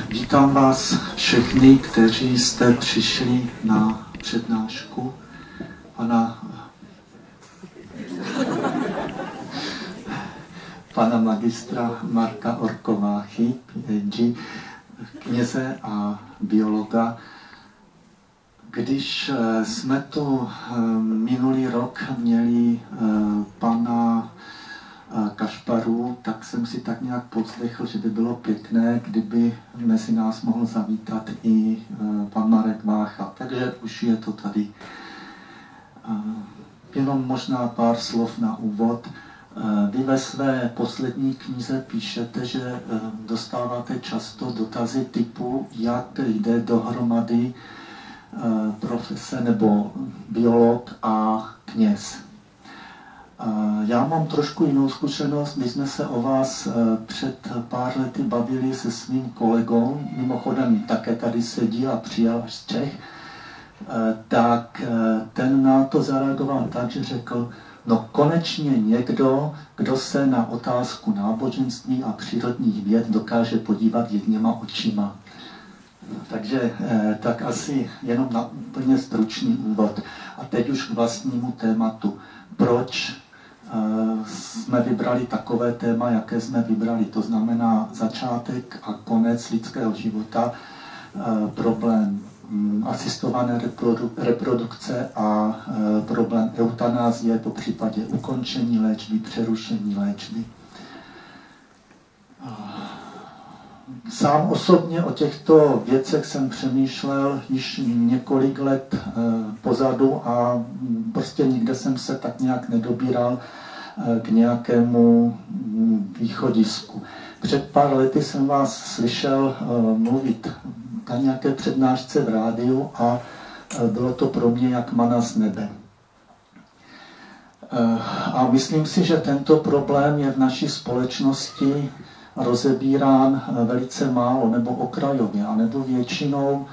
Vítám vás všechny, kteří jste přišli na přednášku pana magistra Marka Orkováchy, PhD, kněze a biologa. Když jsme tu minulý rok měli pana Kašparu, tak jsem si tak nějak povzdechl, že by bylo pěkné, kdyby mezi nás mohl zavítat i pan Marek Vácha. Takže už je to tady. Jenom možná pár slov na úvod. Vy ve své poslední knize píšete, že dostáváte často dotazy typu, jak jde dohromady profese nebo biolog a kněz. Já mám trošku jinou zkušenost. My jsme se o vás před pár lety bavili se svým kolegou, mimochodem také tady sedí a přijel až z Čech, tak ten na to zareagoval tak, že řekl, no konečně někdo, kdo se na otázku náboženství a přírodních věd dokáže podívat jedněma očima. Takže tak asi jenom na úplně stručný úvod. A teď už k vlastnímu tématu. Proč jsme vybrali takové téma, jaké jsme vybrali? To znamená začátek a konec lidského života, problém asistované reprodukce a problém eutanázie, po případě ukončení léčby, přerušení léčby. Sám osobně o těchto věcech jsem přemýšlel již několik let pozadu a prostě nikde jsem se tak nějak nedobíral k nějakému východisku. Před pár lety jsem vás slyšel mluvit na nějaké přednášce v rádiu a bylo to pro mě jak mana z nebe. A myslím si, že tento problém je v naší společnosti rozebírán velice málo nebo okrajově, anebo většinou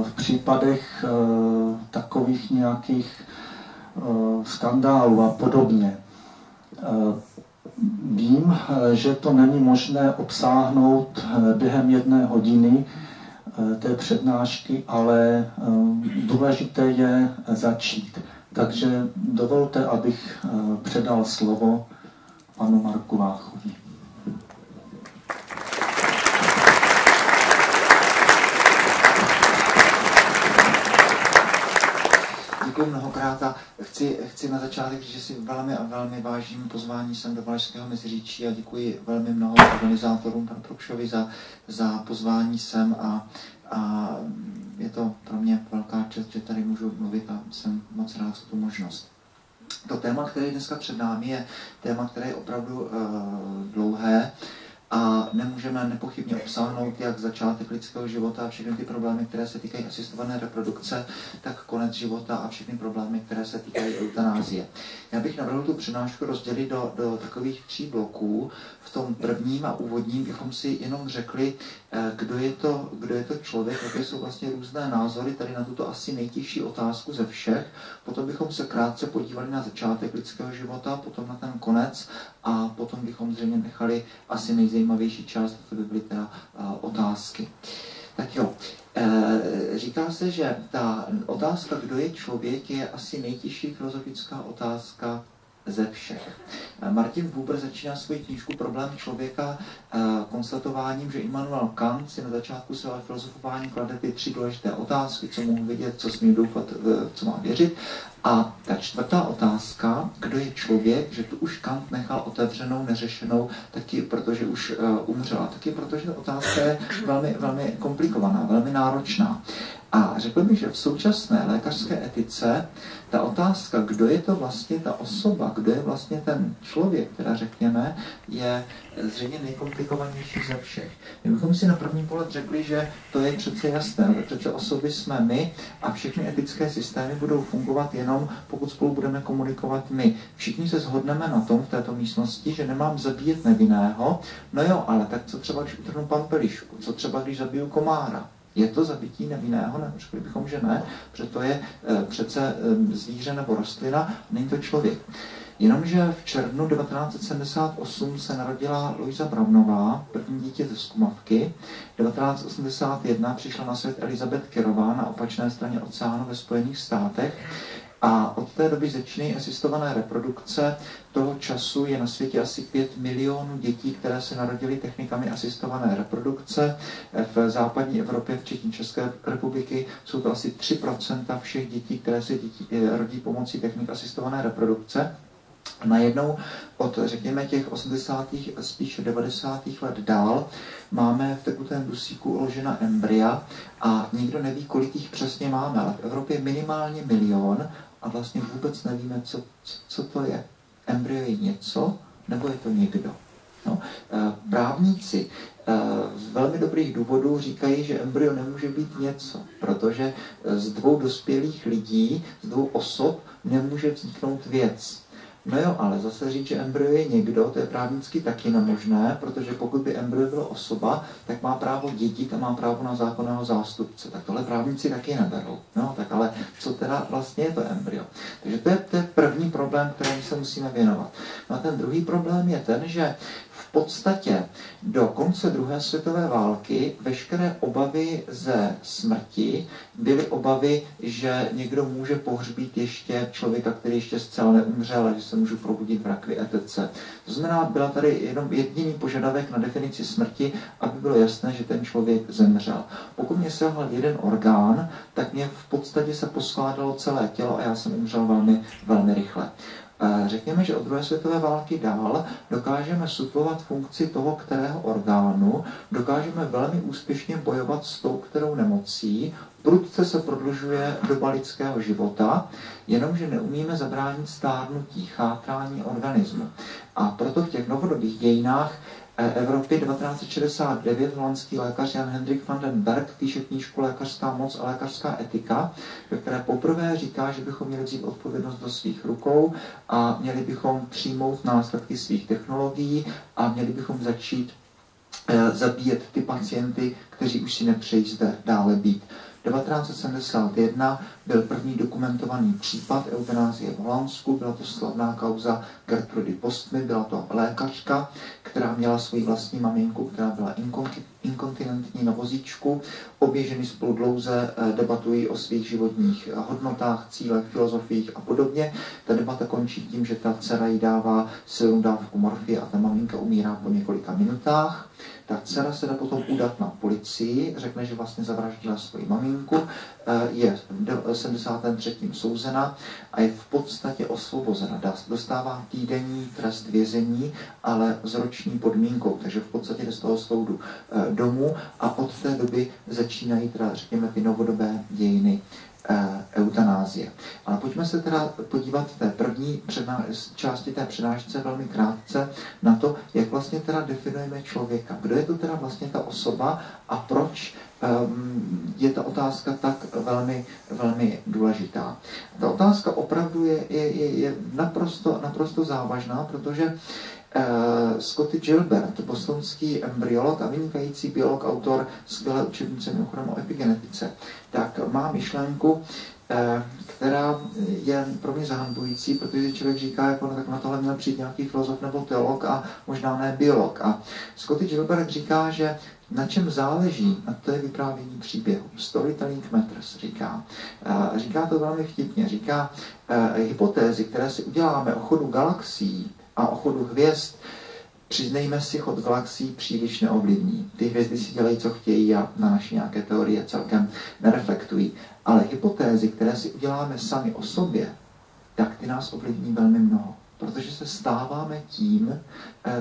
v případech takových nějakých skandálů a podobně. Vím, že to není možné obsáhnout během 1 hodiny té přednášky, ale důležité je začít. Takže dovolte, abych předal slovo panu Marku Váchovi. Děkuji mnohokrát a chci na začátek říct, že si velmi vážím pozvání sem do Valašského Meziříčí a děkuji velmi mnoho organizátorům, panu Prokšovi, za pozvání sem a je to pro mě velká čest, že tady můžu mluvit a jsem moc rád za tu možnost. To téma, které je dneska před námi, je téma, které je opravdu dlouhé a nemůžeme nepochybně obsáhnout jak začátek lidského života a všechny ty problémy, které se týkají asistované reprodukce, tak konec života a všechny problémy, které se týkají eutanázie. Já bych navrhl tu přednášku rozdělit do takových 3 bloků. V tom prvním a úvodním bychom si jenom řekli, kdo je to člověk, jaké jsou vlastně různé názory tady na tuto asi nejtěžší otázku ze všech. Potom bychom se krátce podívali na začátek lidského života, potom na ten konec a potom bychom zřejmě nechali asi nejzajímavější část, to by byly teda otázky. Tak jo, říká se, že ta otázka, kdo je člověk, je asi nejtěžší filozofická otázka ze všech. Martin Buber začíná svoji knížku Problém člověka konstatováním, že Immanuel Kant si na začátku svého filozofování klade ty 3 důležité otázky, co mohu vědět, co smím doufat, co mám věřit. A ta 4. otázka, kdo je člověk, že tu už Kant nechal otevřenou, neřešenou, taky protože už umřela, taky protože ta otázka je velmi komplikovaná, velmi náročná. A řekl bych, že v současné lékařské etice ta otázka, kdo je to vlastně ta osoba, kdo je vlastně ten člověk, teda řekněme, je zřejmě nejkomplikovanější ze všech. My bychom si na první pohled řekli, že to je přece jasné, ale přece osoby jsme my a všechny etické systémy budou fungovat jenom, pokud spolu budeme komunikovat my. Všichni se shodneme na tom v této místnosti, že nemám zabíjet nevinného, no jo, ale tak co třeba, když utrhnu pampelišku, co třeba, když zabiju komára? Je to zabití nevinného? Ne, řekli bychom, že ne, protože to je přece zvíře nebo rostlina, není to člověk. Jenomže v červnu 1978 se narodila Louisa Brownová, první dítě ze zkumavky. 1981 přišla na svět Elizabeth Kerrová na opačné straně oceánu ve Spojených státech. A od té doby začínají asistované reprodukce. Toho času je na světě asi 5 milionů dětí, které se narodily technikami asistované reprodukce. V západní Evropě, včetně České republiky, jsou to asi 3% všech dětí, které se rodí pomocí technik asistované reprodukce. Najednou od, řekněme, těch 80. spíše 90. let dál máme v tekutém dusíku uložena embrya a nikdo neví, kolik jich přesně máme, ale v Evropě minimálně 1 000 000 a vlastně vůbec nevíme, co to je. Embryo je něco, nebo je to někdo? No, právníci z velmi dobrých důvodů říkají, že embryo nemůže být něco, protože z 2 dospělých lidí, z 2 osob nemůže vzniknout věc. No jo, ale zase říct, že embryo je někdo, to je právnicky taky nemožné, protože pokud by embryo bylo osoba, tak má právo dědit a má právo na zákonného zástupce. Tak tohle právníci taky neberou. No, tak ale co teda vlastně je to embryo? Takže to je první problém, kterému se musíme věnovat. No a ten druhý problém je ten, že v podstatě do konce druhé světové války veškeré obavy ze smrti byly obavy, že někdo může pohřbít ještě člověka, který ještě zcela neumřel, a že se můžu probudit v rakvi etc. To znamená, byla tady jenom jediný požadavek na definici smrti, aby bylo jasné, že ten člověk zemřel. Pokud mě selhal jeden orgán, tak mě v podstatě se poskládalo celé tělo a já jsem umřel velmi, velmi rychle. Řekněme, že od druhé světové války dál dokážeme suplovat funkci toho, kterého orgánu, dokážeme velmi úspěšně bojovat s tou, kterou nemocí, prudce se prodlužuje doba lidského života, jenomže neumíme zabránit stárnutí, chátrání organismu. A proto v těch novodobých dějinách Evropy 1969 holandský lékař Jan Hendrik van den Berg píše knížku Lékařská moc a lékařská etika, ve které poprvé říká, že bychom měli vzít odpovědnost do svých rukou a měli bychom přijmout následky svých technologií a měli bychom začít zabíjet ty pacienty, kteří už si nepřejí zde dále být. 1971 byl první dokumentovaný případ eutanázie v Holandsku, byla to slavná kauza Gertrudy Postmy, byla to lékařka, která měla svoji vlastní maminku, která byla inkontinentní na vozíčku. Obě ženy spolu dlouze debatují o svých životních hodnotách, cílech, filozofiích a podobně. Ta debata končí tím, že ta dcera jí dává silnou dávku morfie a ta maminka umírá po několika minutách. Ta dcera se dá potom udat na policii, řekne, že vlastně zavraždila svoji maminku, je v 73. souzena a je v podstatě osvobozena. Dostává týdenní trest vězení, ale s roční podmínkou, takže v podstatě jde z toho soudu domů a od té doby začínají teda, řekněme, ty novodobé dějiny eutanázie. Ale pojďme se teda podívat v té první části té přednášce velmi krátce na to, jak vlastně teda definujeme člověka. Kdo je to teda vlastně ta osoba a proč je ta otázka tak velmi, velmi důležitá. Ta otázka opravdu je naprosto závažná, protože Scotty Gilbert, bostonský embryolog a vynikající biolog, autor skvělé učebnice mimochodem o epigenetice, tak má myšlenku, která je pro mě zahanbující, protože člověk říká, jako, no, tak na tohle měl přijít nějaký filozof nebo teolog a možná ne biolog. A Scotty Gilbert říká, že na čem záleží, a to je vyprávění příběhu. Storytelling matters, říká. Říká to velmi vtipně. Říká, hypotézy, které si uděláme o chodu galaxií a o chodu hvězd, přiznejme si, chod galaxií příliš neovlivní. Ty hvězdy si dělají, co chtějí a na naše nějaké teorie celkem nereflektují. Ale hypotézy, které si uděláme sami o sobě, tak ty nás ovlivní velmi mnoho. Protože se stáváme tím,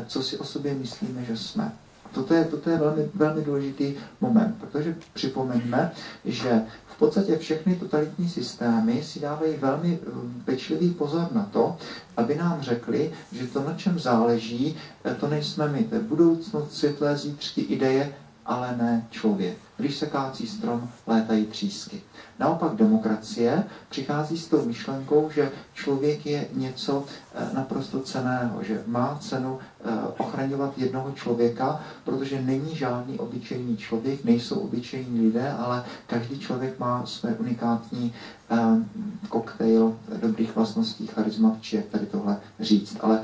co si o sobě myslíme, že jsme. Toto je velmi, velmi důležitý moment, protože připomeňme, že v podstatě všechny totalitní systémy si dávají velmi pečlivý pozor na to, aby nám řekli, že to, na čem záleží, to nejsme my, to je budoucnost, světlé zítřky, ideje ale ne člověk. Když se kácí strom, létají třísky. Naopak demokracie přichází s tou myšlenkou, že člověk je něco naprosto cenného, že má cenu ochraňovat jednoho člověka, protože není žádný obyčejný člověk, nejsou obyčejní lidé, ale každý člověk má své unikátní koktejl dobrých vlastností, charizmat, či jak tady tohle říct. Ale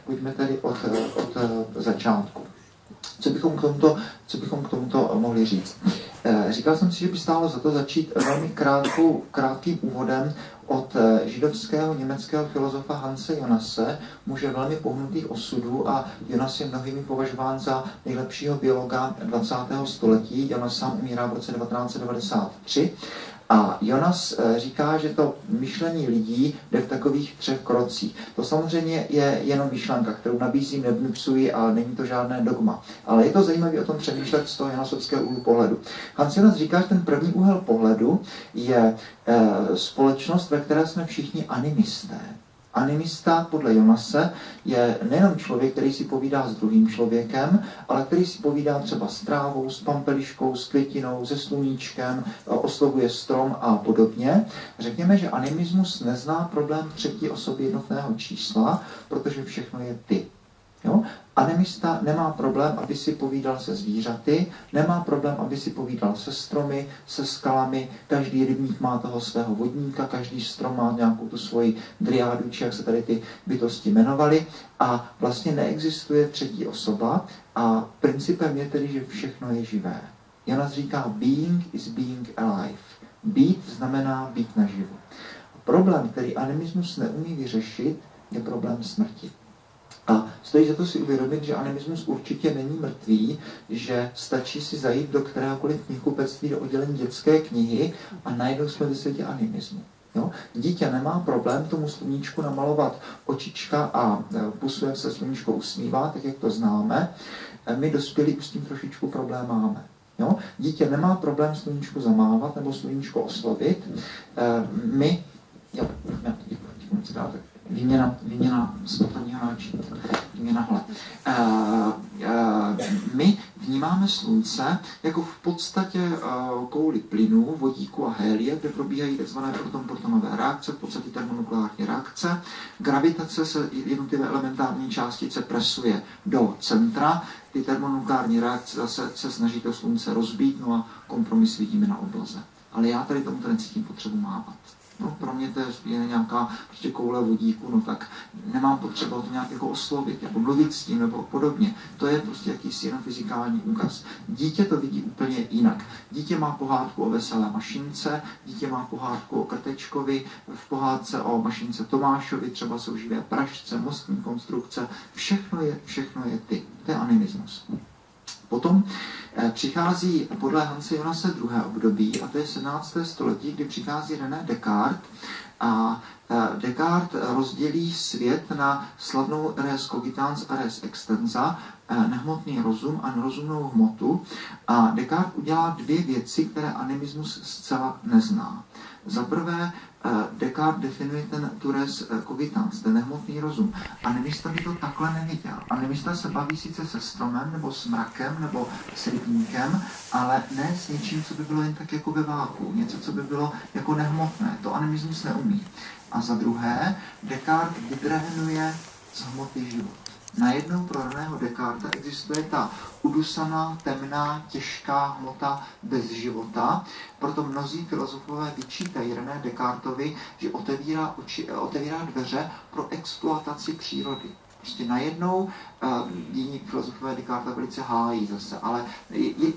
pojďme tedy od začátku. Co bychom k tomuto mohli říct? Říkal jsem si, že by stálo za to začít velmi krátkým úvodem od židovského německého filozofa Hanse Jonase, muže velmi pohnutých osudů, a Jonas je mnohými považován za nejlepšího biologa 20. století. Jonas sám umírá v roce 1993. A Jonas říká, že to myšlení lidí jde v takových 3 krocích. To samozřejmě je jenom myšlenka, kterou nabízím, nevnucuji, a není to žádné dogma. Ale je to zajímavé o tom přemýšlet z toho jonasovského úhlu pohledu. Hans Jonas říká, že ten první úhel pohledu je společnost, ve které jsme všichni animisté. Animista podle Jonase je nejenom člověk, který si povídá s druhým člověkem, ale který si povídá třeba s trávou, s pampeliškou, s květinou, se sluníčkem, oslovuje strom a podobně. Řekněme, že animismus nezná problém třetí osoby jednotného čísla, protože všechno je ty. Jo? Animista nemá problém, aby si povídal se zvířaty, nemá problém, aby si povídal se stromy, se skalami, každý rybník má toho svého vodníka, každý strom má nějakou tu svoji driádu, či jak se tady ty bytosti jmenovaly, a vlastně neexistuje třetí osoba a principem je tedy, že všechno je živé. Jonas říká, being is being alive. Být znamená být naživu. Problém, který animismus neumí vyřešit, je problém smrti. A stojí za to si uvědomit, že animismus určitě není mrtvý, že stačí si zajít do kteréhokoliv knihkupectví, do oddělení dětské knihy a najednou jsme ve světě animismu. Jo? Dítě nemá problém tomu sluníčku namalovat očička a pusu, jak se sluníčko usmívá, tak jak to známe. My dospělí už s tím trošičku problém máme. Jo? Dítě nemá problém sluníčku zamávat nebo sluníčko oslovit. Výměna sportovního náčinka. My vnímáme slunce jako v podstatě kouli plynu, vodíku a hélie, kde probíhají tzv. proton-protonové reakce, v podstatě termonukleární reakce. Gravitace se jednotlivé elementární částice presuje do centra, ty termonukleární reakce zase se snaží to slunce rozbít, no a kompromis vidíme na obloze. Ale já tady tomu necítím potřebu mávat. No, pro mě to je nějaká prostě koule vodíku, no tak nemám potřebu to nějak jako oslovit, jako mluvit s tím nebo podobně. To je prostě jakýsi jenom fyzikální úkaz. Dítě to vidí úplně jinak. Dítě má pohádku o veselé mašince, dítě má pohádku o Krtečkovi, v pohádce o mašince Tomášovi třeba jsou živé pražce, mostní konstrukce, všechno je ty. To je animismus. Potom přichází podle Hanse Jonase druhé období, a to je 17. století, kdy přichází René Descartes, a Descartes rozdělí svět na slavnou res cogitans a res extensa, nehmotný rozum a nerozumnou hmotu, a Descartes udělá 2 věci, které animismus zcela nezná. Za prvé, Descartes definuje tu res cogitans, ten nehmotný rozum. Animista by to takhle neviděl. Animista se baví sice se stromem, nebo s mrakem, nebo s rybníkem, ale ne s něčím, co by bylo jen tak jako ve váku. Něco, co by bylo jako nehmotné. To animismus neumí. A za druhé, Descartes vydrehenuje z hmoty život. Najednou pro Reného Descartesa existuje ta udusaná, temná, těžká hmota bez života. Proto mnozí filozofové vyčítají René Descartesovi, že otevírá dveře pro exploataci přírody. Prostě najednou jiní filozofové Descartesa velice hájí zase, ale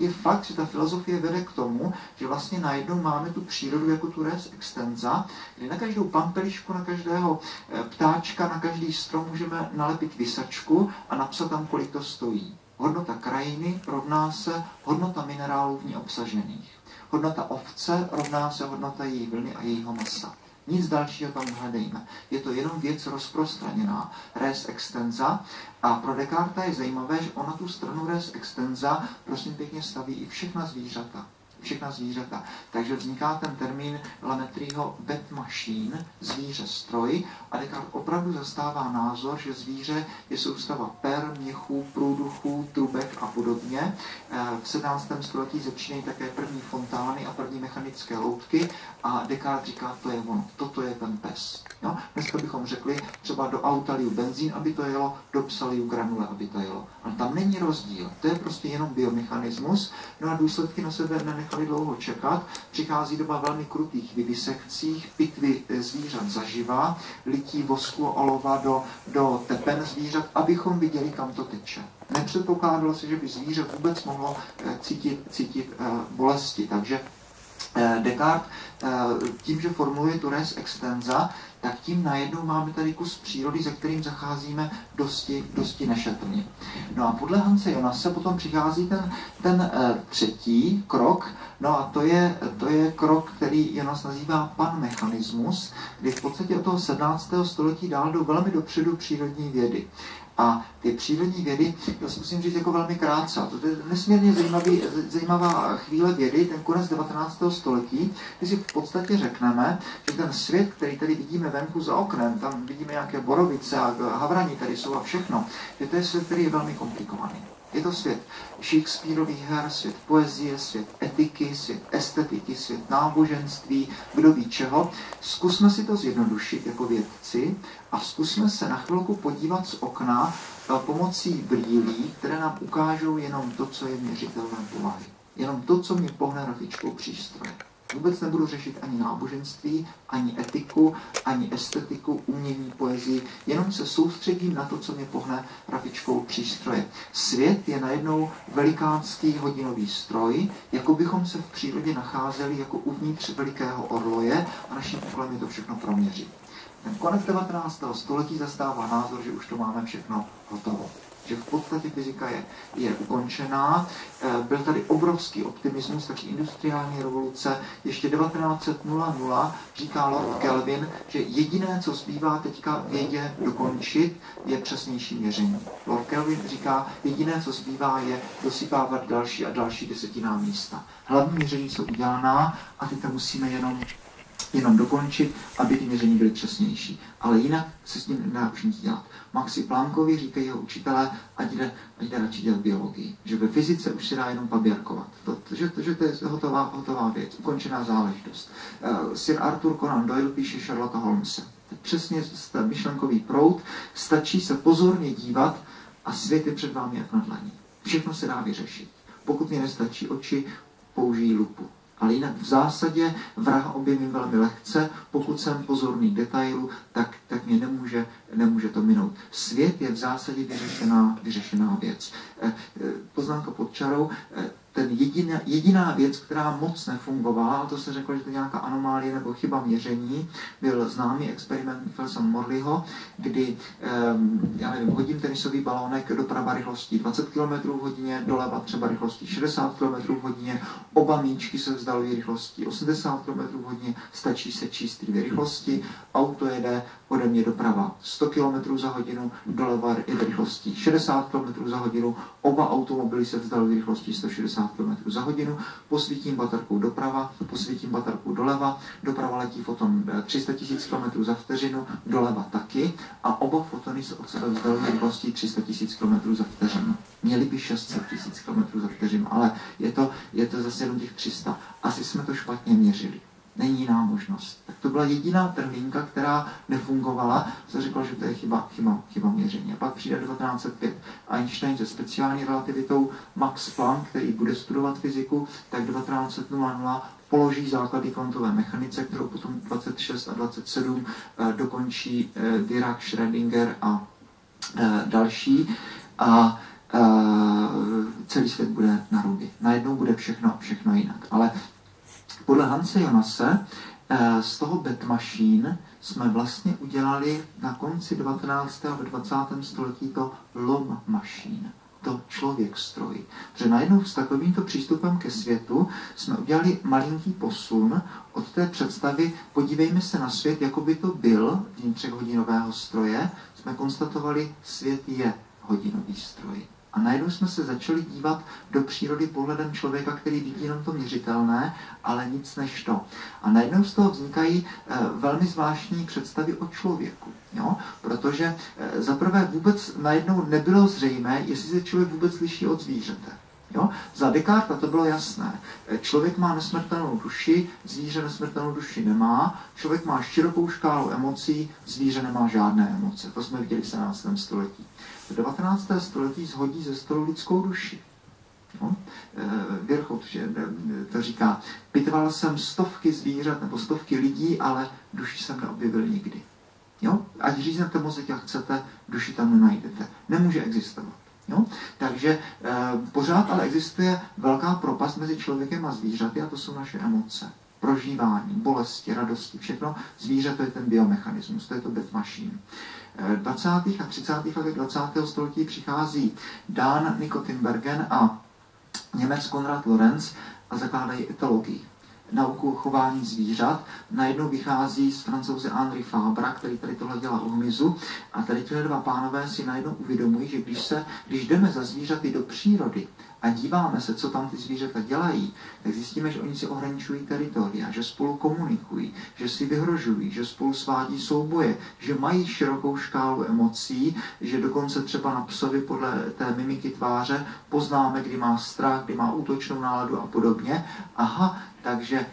je fakt, že ta filozofie vede k tomu, že vlastně najednou máme tu přírodu jako tu res extensa, kdy na každou pampelišku, na každého ptáčka, na každý strom můžeme nalepit visačku a napsat tam, kolik to stojí. Hodnota krajiny rovná se hodnota minerálů v ní obsažených. Hodnota ovce rovná se hodnota její vlny a jejího masa. Nic dalšího tam hledejme. Je to jenom věc rozprostraněná, res extensa, a pro Descartesa je zajímavé, že ona tu stranu res extensa prosím pěkně staví i všechna zvířata. všechna zvířata. Takže vzniká ten termín Lametrieho bed machine, zvíře stroj, a Descartes opravdu zastává názor, že zvíře je soustava per, měchů, průduchů, trubek a podobně. V 17. století začínají také první fontány a první mechanické loutky a Descartes říká, to je ono, toto je ten pes. Jo? Dneska bychom řekli, třeba do auta liju benzín, aby to jelo, do psa liju granule, aby to jelo. Ale tam není rozdíl, to je prostě jenom biomechanismus, no a důsledky na sebe nenechali dlouho čekat. Přichází doba velmi krutých vivisekcích, pitvy zvířat zaživa, lití vosku a olova do tepen zvířat, abychom viděli, kam to teče. Nepředpokládalo se, že by zvíře vůbec mohlo cítit bolesti, takže Descartes tím, že formuluje tu res extensa, tak tím najednou máme tady kus přírody, se kterým zacházíme dosti nešetrně. No a podle Hanse Jonase potom přichází ten třetí krok, no a to je krok, který Jonas nazývá panmechanismus, kdy v podstatě od toho 17. století dál jdou velmi dopředu přírodní vědy. A ty přírodní vědy, to zkusím říct jako velmi krátce. To je nesmírně zajímavá chvíle vědy, ten konec 19. století, kdy si v podstatě řekneme, že ten svět, který tady vidíme venku za oknem, tam vidíme nějaké borovice a havrani tady jsou a všechno, že to je svět, který je velmi komplikovaný. Je to svět Shakespeareových her, svět poezie, svět etiky, svět estetiky, svět náboženství, kdo ví čeho. Zkusme si to zjednodušit jako vědci a zkusme se na chvilku podívat z okna pomocí brýlí, které nám ukážou jenom to, co je měřitelné povahy. Jenom to, co mě pohne rafičkou přístroje. Vůbec nebudu řešit ani náboženství, ani etiku, ani estetiku, umění, poezii, jenom se soustředím na to, co mě pohne rafičkou přístroje. Svět je najednou velikánský hodinový stroj, jako bychom se v přírodě nacházeli jako uvnitř velikého orloje a naším úkolem je to všechno proměřit. Ten konec 19. století zastává názor, že už to máme všechno hotovo. Že v podstatě fyzika je ukončená. Byl tady obrovský optimismus, taky industriální revoluce. Ještě 1900 říká Lord Kelvin, že jediné, co zbývá teďka vědě dokončit, je přesnější měření. Lord Kelvin říká, jediné, co zbývá, je dosypávat další a další desetinná místa. Hlavní měření jsou udělaná a teď to musíme jenom dokončit, aby ty měření byly přesnější. Ale jinak se s tím nedá už nic dělat. Maxi Planckovi říkají jeho učitelé, ať jde radši dělat biologii. Že ve fyzice už se dá jenom paběrkovat. Že to je hotová věc, ukončená záležitost. Sir Arthur Conan Doyle píše Sherlocka Holmese. Přesně ten myšlenkový proud, stačí se pozorně dívat a svět je před vámi jak na dlaní. Všechno se dá vyřešit. Pokud mi nestačí oči, použijí lupu. Ale jinak v zásadě vraha objevím velmi lehce, pokud jsem pozorný k detailu, tak mě nemůže to minout. Svět je v zásadě vyřešená věc. Poznámka pod čarou, jediná věc, která moc nefungovala, to se řeklo, že to je nějaká anomálie nebo chyba měření, byl známý experiment Michelsa Morleyho, kdy, já nevím, hodím tenisový balónek doprava rychlostí 20 km v hodině, doleva třeba rychlostí 60 km v hodině, oba míčky se vzdalují rychlostí 80 km v hodině, stačí se číst dvě rychlosti, auto jede ode mě doprava 100 km za hodinu, doleva je rychlostí 60 km za hodinu, oba automobily se vzdalují rychlostí 160 km za hodinu, posvítím baterkou doprava, posvítím baterkou doleva, doprava letí foton 300 000 km za vteřinu, doleva taky a oba fotony se od sebe vzdalují rychlostí 300 000 km za vteřinu. Měli by 600 000 km za vteřinu, ale je to zase jenom těch 300. Asi jsme to špatně měřili. Není jiná možnost. Tak to byla jediná trhlínka, která nefungovala. Se řekl, že to je chyba měření. A pak přijde 1905 Einstein se speciální relativitou, Max Planck, který bude studovat fyziku, tak 1900 položí základy kvantové mechanice, kterou potom 26 a 27 dokončí Dirac, Schrödinger a další. A celý svět bude na ruby. Najednou bude všechno jinak. Ale podle Hanse Jonase z toho bed machine jsme vlastně udělali na konci 19. a 20. století to lom machine, to člověk stroj. Protože najednou s takovýmto přístupem ke světu jsme udělali malinký posun od té představy, podívejme se na svět, jako by to byl vnitřek hodinového stroje, jsme konstatovali, svět je hodinový stroj. A najednou jsme se začali dívat do přírody pohledem člověka, který vidí jenom to měřitelné, ale nic než to. A najednou z toho vznikají velmi zvláštní představy o člověku. Jo? Protože zaprvé vůbec najednou nebylo zřejmé, jestli se člověk vůbec liší od zvířete. Jo? Za Descartesa to bylo jasné. Člověk má nesmrtelnou duši, zvíře nesmrtelnou duši nemá, člověk má širokou škálu emocí, zvíře nemá žádné emoce. To jsme viděli v 17. století. V 19. století zhodí ze stolu lidskou duši. No? Virchow to říká, pitval jsem stovky zvířat nebo stovky lidí, ale duši jsem neobjevil nikdy. Jo? Ať říznete mozek, jak chcete, duši tam nenajdete. Nemůže existovat. Jo? Takže pořád ale existuje velká propast mezi člověkem a zvířaty a to jsou naše emoce. Prožívání, bolesti, radosti, všechno. Zvíře to je ten biomechanismus, to je to death machine. 20. a 30. letech 20. století přichází Dan Nicotinbergen a Němec Konrad Lorenz a zakládají etologii, nauku o chování zvířat. Najednou vychází z Francouze Henri Fabra, který tady tohle dělá o hmyzu. A tady tyhle dva pánové si najednou uvědomují, že když jdeme za zvířaty do přírody a díváme se, co tam ty zvířata dělají, tak zjistíme, že oni si ohraničují teritoria, že spolu komunikují, že si vyhrožují, že spolu svádí souboje, že mají širokou škálu emocí, že dokonce třeba na psovi podle té mimiky tváře poznáme, kdy má strach, kdy má útočnou náladu a podobně. Aha, takže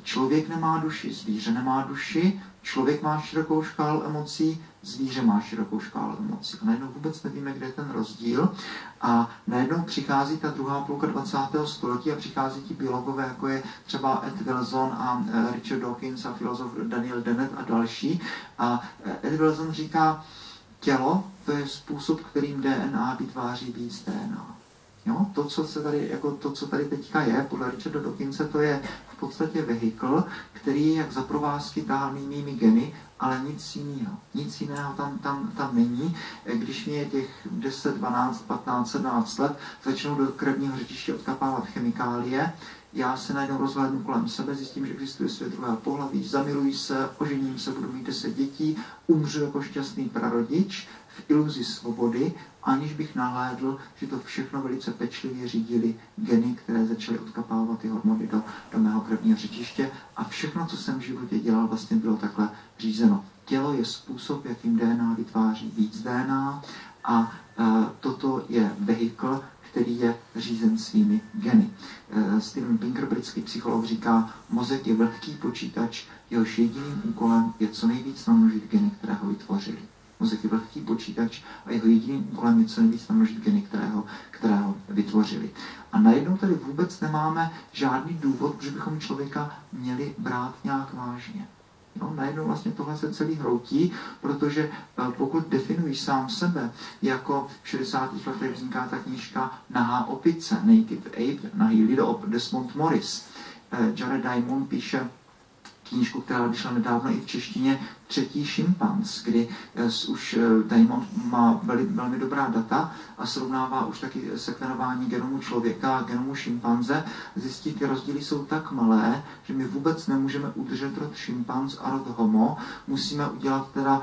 člověk nemá duši, zvíře nemá duši, člověk má širokou škálu emocí, zvíře má širokou škálu emocí. A najednou vůbec nevíme, kde je ten rozdíl. A najednou přichází ta druhá půlka 20. století a přichází ti biologové, jako je třeba Ed Wilson a Richard Dawkins a filozof Daniel Dennett a další. A Ed Wilson říká, tělo to je způsob, kterým DNA vytváří víc DNA. Jo? To, co tady teďka je, podle Richarda Dawkinse, to je v podstatě vehikl, který je jak za provázky tahanými geny, ale nic jiného. Nic jiného tam není. Když mě je těch 10, 12, 15, 17 let, začnou do krevního řečiště odkapávat chemikálie, já se najednou rozhlédnu kolem sebe, zjistím, že existuje svět druhého pohlaví, zamiluji se, ožením se, budu mít 10 dětí, umřu jako šťastný prarodič, v iluzi svobody, aniž bych nahlédl, že to všechno velice pečlivě řídili geny, které začaly odkapávat ty hormony do mého krevního řečiště a všechno, co jsem v životě dělal, vlastně bylo takhle řízeno. Tělo je způsob, jakým DNA vytváří víc DNA a toto je vehikl, který je řízen svými geny. Steven Pinker, britský psycholog, říká, mozek je vlhký počítač, jehož jediným úkolem je co nejvíc namnožit geny, které ho vytvořili. Mozek je vlhký počítač a jeho jediným úkolem je co nejvíc namnožit geny, které ho vytvořili. A najednou tady vůbec nemáme žádný důvod, že bychom člověka měli brát nějak vážně. No, najednou vlastně tohle se celý hroutí, protože pokud definuješ sám sebe, jako v 60. letech vzniká ta knížka Nahá opice, Naked Ape, Nahý lidop, Desmond Morris. Jared Diamond píše knížku, která vyšla nedávno i v češtině, Třetí šimpanz, kdy už Diamond má velmi dobrá data a srovnává už taky sekvenování genomu člověka a genomu šimpanze. Zjistí, ty rozdíly jsou tak malé, že my vůbec nemůžeme udržet rod šimpanz a rod homo. Musíme udělat teda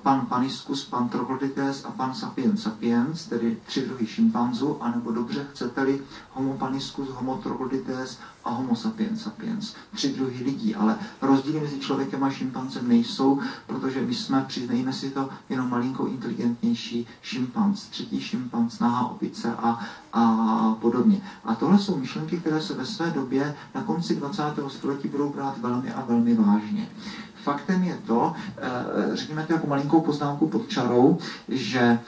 pan paniscus, pan troglodytes a pan sapiens sapiens, tedy 3 druhy šimpanzů, anebo dobře chcete-li homo paniscus, homo troglodytes a homo sapiens sapiens. 3 druhy lidí, ale rozdíly mezi člověkem a šimpanzem nejsou, protože my jsme, přiznejme si to, jenom malinko inteligentnější šimpanz, třetí šimpanz, nahá opice a podobně. A tohle jsou myšlenky, které se ve své době na konci 20. století budou brát velmi a velmi vážně. Faktem je to, řekněme to jako malinkou poznámku pod čarou, že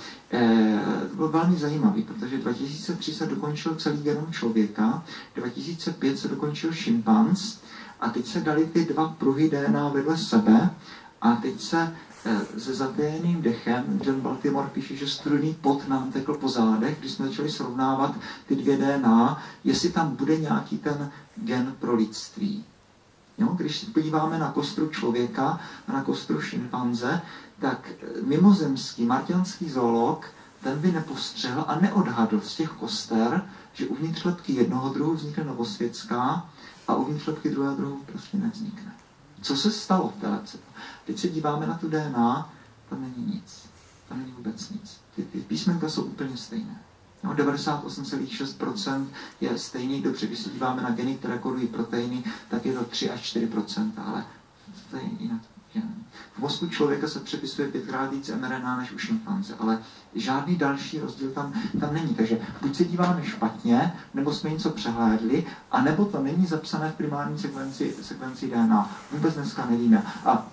to bylo velmi zajímavý, protože 2003 se dokončil celý genom člověka, 2005 se dokončil šimpanz a teď se dali ty 2 pruhy DNA vedle sebe a teď se se zatéjeným dechem, John Baltimore píše, že studený pot nám tekl po zádech, když jsme začali srovnávat ty 2 DNA, jestli tam bude nějaký ten gen pro lidství. Jo? Když se podíváme na kostru člověka a na kostru šimpanze, tak mimozemský marťanský zoolog, ten by nepostřehl a neodhadl z těch koster, že uvnitř lebky jednoho druhu vznikne novosvětská a uvnitř lebky druhého druhu prostě nevznikne. Co se stalo v té lepce? Teď se díváme na tu DNA, tam není nic. Tam není vůbec nic. Ty písmenka jsou úplně stejné. No, 98,6% je stejný, dobře, když se díváme na geny, které kodují proteiny, tak je to 3 až 4%, ale to je jinak. V mozku člověka se přepisuje 5krát víc mRNA než u šimpanze, ale žádný další rozdíl tam není. Takže buď se díváme špatně, nebo jsme něco přehlédli, anebo to není zapsané v primární sekvenci DNA. Vůbec dneska nevíme. A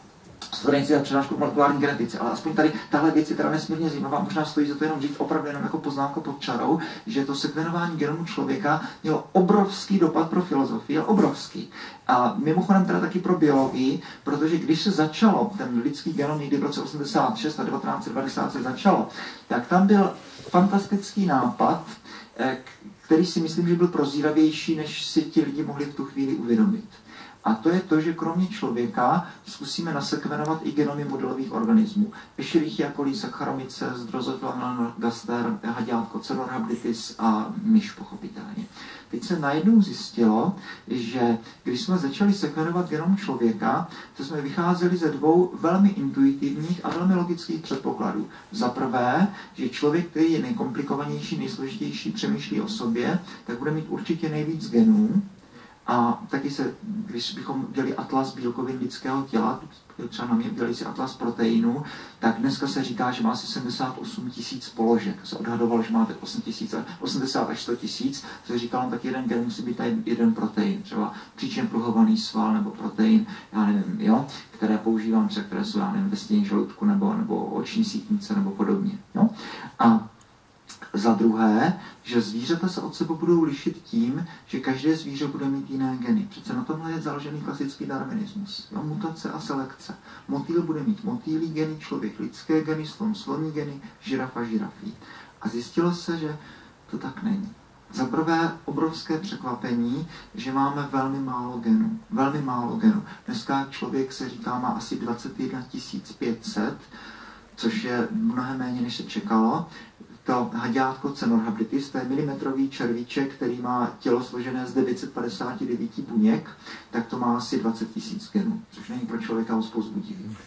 studenci za přednášku v molekulární genetice, ale aspoň tady tahle věc je teda nesmírně zajímavá. Možná stojí za to jenom říct opravdu jenom jako poznámka pod čarou, že to sekvenování genomu člověka mělo obrovský dopad pro filozofii, ale obrovský. A mimochodem teda taky pro biologii, protože když se začalo, ten lidský genom někdy v roce 86 a 1990 se začalo, tak tam byl fantastický nápad, který si myslím, že byl prozíravější, než si ti lidi mohli v tu chvíli uvědomit. A to je to, že kromě člověka zkusíme nasekvenovat i genomy modelových organismů. Escherichia coli, Saccharomyces, Drosophila melanogaster, haďátko, Caenorhabditis a myš pochopitelně. Teď se najednou zjistilo, že když jsme začali sekvenovat genom člověka, to jsme vycházeli ze dvou velmi intuitivních a velmi logických předpokladů. Za prvé, že člověk, který je nejkomplikovanější, nejsložitější, přemýšlí o sobě, tak bude mít určitě nejvíc genů. A taky se, když bychom dělali atlas bílkovin lidského těla, třeba na mě dělali si atlas proteinů, tak dneska se říká, že má asi 78 000 položek. Se odhadovalo, že máte 80 až 100 000, se říkalo, tak jeden gen musí být jeden protein, třeba příčem pruhovaný sval nebo protein, já nevím, jo, které používám třeba, které jsou, já nevím, ve stěně žaludku nebo oční sítnice nebo podobně. Jo. A za druhé, že zvířata se od sebe budou lišit tím, že každé zvíře bude mít jiné geny. Přece na tomhle je založený klasický darwinismus. Jo, mutace a selekce. Motýl bude mít motýlí geny, člověk lidské geny, slon sloní geny, žirafa žirafí. A zjistilo se, že to tak není. Za prvé obrovské překvapení, že máme velmi málo genů. Velmi málo genů. Dneska člověk se říká má asi 21 500, což je mnohem méně, než se čekalo. To haďátko Caenorhabditis, to je milimetrový červíček, který má tělo složené z 959 buněk, tak to má asi 20 000 genů, což není pro člověka moc povzbudivý.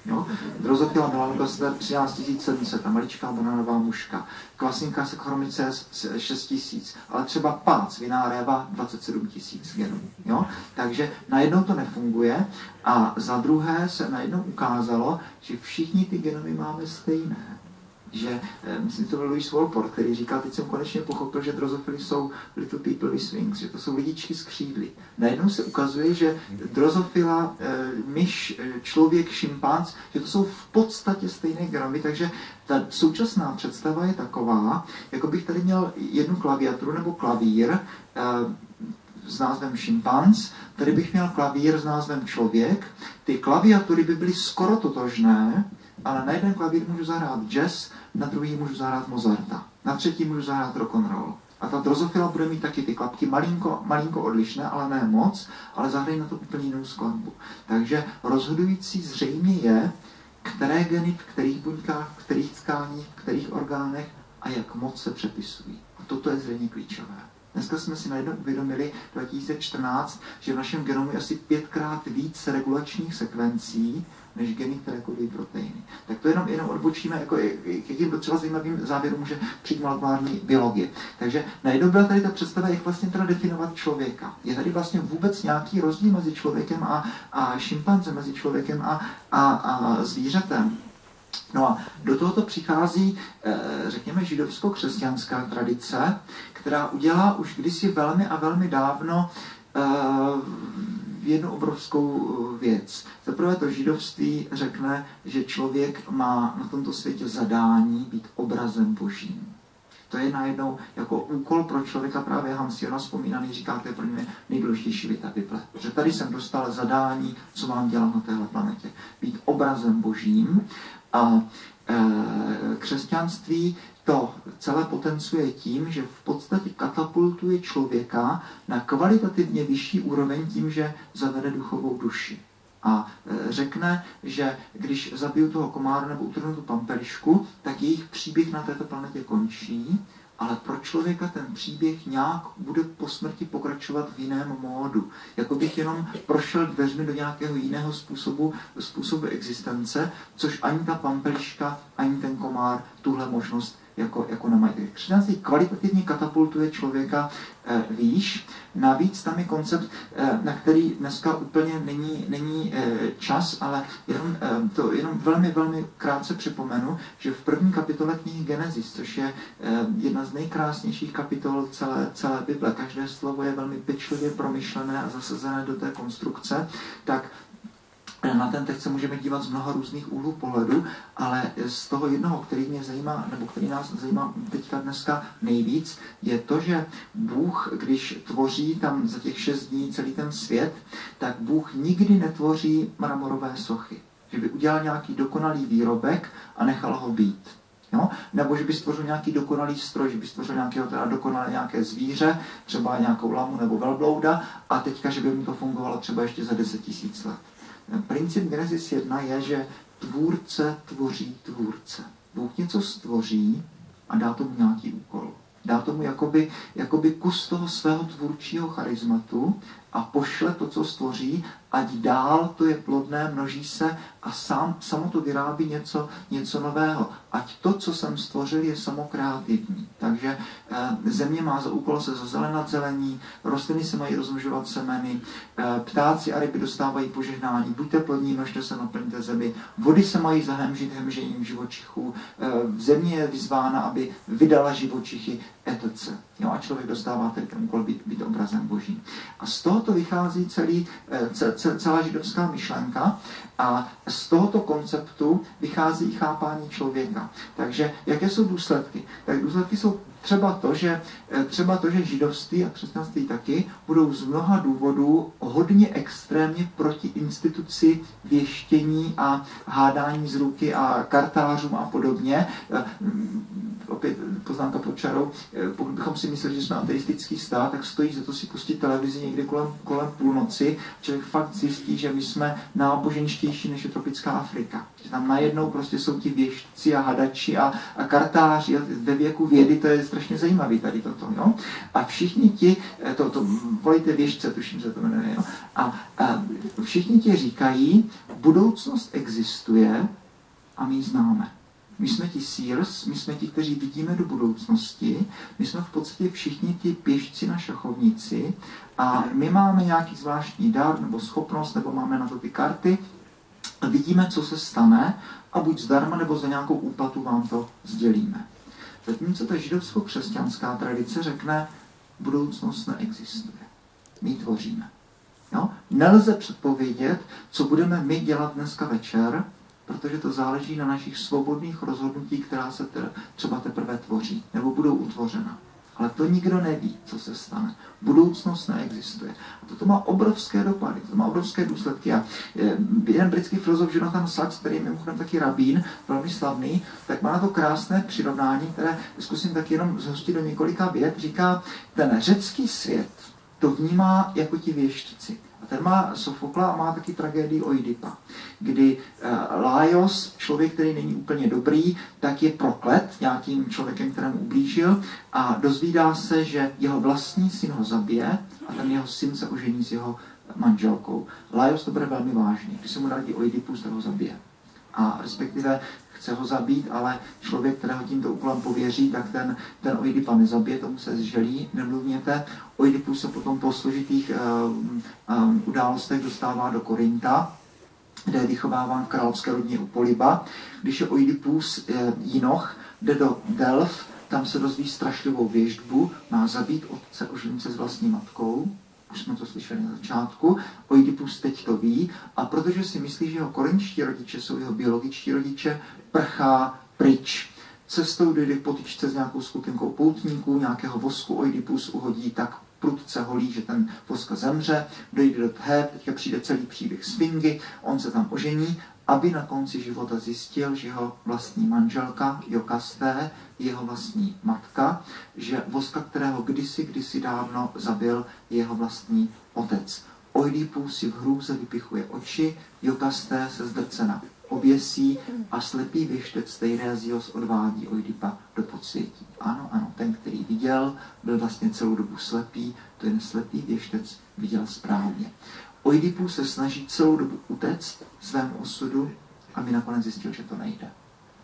Drosophila melanogaster 13 700, ta maličká banánová muška. Kvasinka Saccharomyces 6 000, ale třeba pác, vinná réva 27 000 genů. Jo? Takže najednou to nefunguje a za druhé se najednou ukázalo, že všichni ty genomy máme stejné. Že, myslím, to byl Louis Walport, který říkal, teď jsem konečně pochopil, že drozophily jsou little people with wings, že to jsou lidičky s křídly. Najednou se ukazuje, že drozophila, myš, člověk, šimpanz, že to jsou v podstatě stejné genomy, takže ta současná představa je taková, jako bych tady měl jednu klaviaturu nebo klavír s názvem šimpanz, tady bych měl klavír s názvem člověk, ty klaviatury by byly skoro totožné, ale na jeden klavír můžu zahrát jazz, na druhý můžu zahrát Mozarta, na třetí můžu zahrát rock'n'roll. A ta drozophila bude mít taky ty klapky malinko odlišné, ale ne moc, ale zahrají na to úplně jinou skladbu. Takže rozhodující zřejmě je, které geny v kterých buňkách, v kterých tkáních, v kterých orgánech a jak moc se přepisují. A toto je zřejmě klíčové. Dneska jsme si najednou uvědomili 2014, že v našem genomu je asi 5krát víc regulačních sekvencí, než geny, které kodují proteiny. Tak to jenom odbočíme, jako jakým docela zajímavým závěru může přijít molekulární biologie. Takže najednou byla tady ta představa, jak vlastně teda definovat člověka. Je tady vlastně vůbec nějaký rozdíl mezi člověkem a šimpanzem, mezi člověkem a zvířetem. No a do tohoto přichází, řekněme, židovsko-křesťanská tradice, která udělá už kdysi velmi a velmi dávno jednu obrovskou věc. Zaprvé to židovství řekne, že člověk má na tomto světě zadání být obrazem božím. To je najednou jako úkol pro člověka, právě Hans Jonas vzpomínaný říká, to je pro mě nejdůležitější věta Bible. Že tady jsem dostal zadání, co mám dělat na téhle planetě. Být obrazem božím a křesťanství to celé potenciuje tím, že v podstatě katapultuje člověka na kvalitativně vyšší úroveň tím, že zavede duchovou duši. A řekne, že když zabiju toho komára nebo utrhnu tu pampelišku, tak jejich příběh na této planetě končí, ale pro člověka ten příběh nějak bude po smrti pokračovat v jiném módu. Jako bych jenom prošel dveřmi do nějakého jiného způsobu existence, což ani ta pampeliška, ani ten komár tuhle možnost jako nemají. Křesťanství kvalitativně katapultuje člověka výš. Navíc tam je koncept, na který dneska úplně není čas, ale jenom velmi, velmi krátce připomenu, že v první kapitole knihy Genesis, což je jedna z nejkrásnějších kapitol celé Bible, každé slovo je velmi pečlivě promyšlené a zasazené do té konstrukce, tak na ten text se můžeme dívat z mnoha různých úhlů pohledu, ale z toho jednoho, který mě zajímá, nebo který nás zajímá teďka dneska nejvíc, je to, že Bůh, když tvoří tam za těch 6 dní celý ten svět, tak Bůh nikdy netvoří mramorové sochy. Že by udělal nějaký dokonalý výrobek a nechal ho být. Jo? Nebo že by stvořil nějaký dokonalý stroj, že by stvořil dokonalé nějaké zvíře, třeba nějakou lamu nebo velblouda, a teďka, že by mu to fungovalo třeba ještě za 10 000 let. Princip Genesis 1 je, že tvůrce tvoří tvůrce. Bůh něco stvoří a dá tomu nějaký úkol. Dá tomu jakoby kus toho svého tvůrčího charizmatu a pošle to, co stvoří, ať dál to je plodné, množí se a samo to vyrábí něco nového. Ať to, co jsem stvořil, je samokreativní. Takže země má za úkol se zazelenat zelení, rostliny se mají rozmnožovat semeny, ptáci a ryby dostávají požehnání, buďte plodní, množte se, naplňte zemi, vody se mají zahemžit hemžením živočichů, země je vyzvána, aby vydala živočichy, etc. Jo, a člověk dostává tedy ten úkol být obrazem Božím. A z tohoto vychází celá židovská myšlenka a z tohoto konceptu vychází i chápání člověka. Takže jaké jsou důsledky? Tak důsledky jsou třeba to, že židovství a křesťanství taky budou z mnoha důvodů hodně extrémně proti instituci věštění a hádání z ruky a kartářům a podobně. Opět poznámka pod čarou, pokud bychom si mysleli, že jsme ateistický stát, tak stojí za to si pustit televizi někdy kolem půlnoci. Člověk fakt zjistí, že my jsme náboženštější než je tropická Afrika. Že tam najednou prostě jsou ti věštci a hadači a kartáři a ve věku vědy, to je strašně zajímavý tady toto. Jo? A všichni ti, to volejte věštce, tuším se to jmenuje, jo? A všichni ti říkají, budoucnost existuje a my ji známe. My jsme ti seers, my jsme ti, kteří vidíme do budoucnosti, my jsme v podstatě všichni ti pěšci na šachovnici a my máme nějaký zvláštní dar nebo schopnost, nebo máme na to ty karty, vidíme, co se stane a buď zdarma nebo za nějakou úplatu vám to sdělíme. Zatímco ta židovsko-křesťanská tradice řekne, budoucnost neexistuje. My ji tvoříme. Jo? Nelze předpovědět, co budeme my dělat dneska večer, protože to záleží na našich svobodných rozhodnutích, která se třeba teprve tvoří, nebo budou utvořena. Ale to nikdo neví, co se stane. Budoucnost neexistuje. A toto má obrovské dopady, to má obrovské důsledky. A jeden britský filozof Jonathan Sachs, který je mimochodem taky rabín, velmi slavný, tak má na to krásné přirovnání, které zkusím tak jenom zhostit do několika vět. Říká, ten řecký svět to vnímá jako ti věštci. A ten má Sofokla a má taky tragédii Oidipa, kdy Laios, člověk, který není úplně dobrý, tak je proklet nějakým člověkem, kterému ublížil a dozvídá se, že jeho vlastní syn ho zabije a ten jeho syn se ožení s jeho manželkou. Laios to bude velmi vážně. Když se mu narodí Oidipus, tak ho zabije. A respektive chce ho zabít, ale člověk, kterého tímto úkolem pověří, tak ten Oidipa nezabije, tomu se zželí, nemluvněte. Oidipus se potom po složitých událostech dostává do Korinta, kde je vychováván v královské rodině u Polyba. Když je Oidipus jinoch, jde do Delf, tam se dozví strašlivou věštbu, má zabít otce, oženit se s vlastní matkou. Už jsme to slyšeli na začátku. Oidipus teď to ví a protože si myslí, že jeho korinčtí rodiče jsou jeho biologičtí rodiče, prchá pryč. Cestou dojde k potyčce s nějakou skupinkou poutníků, nějakého vosku Oidipus uhodí tak prudce holí, že ten voska zemře, dojde do Theb, teďka přijde celý příběh Sfingy, on se tam ožení, aby na konci života zjistil, že jeho vlastní manželka Jokasté, jeho vlastní matka, že voska, kterého kdysi dávno zabil, je jeho vlastní otec. Oidipus si v hrůze vypichuje oči, Jokasté se zdrcena oběsí a slepý věštec Teiresios odvádí Oidipa do podsvětí. Ano, ten, který viděl, byl vlastně celou dobu slepý, to jen slepý věštec viděl správně. Oidipus se snaží celou dobu utéct svému osudu, aby nakonec zjistil, že to nejde.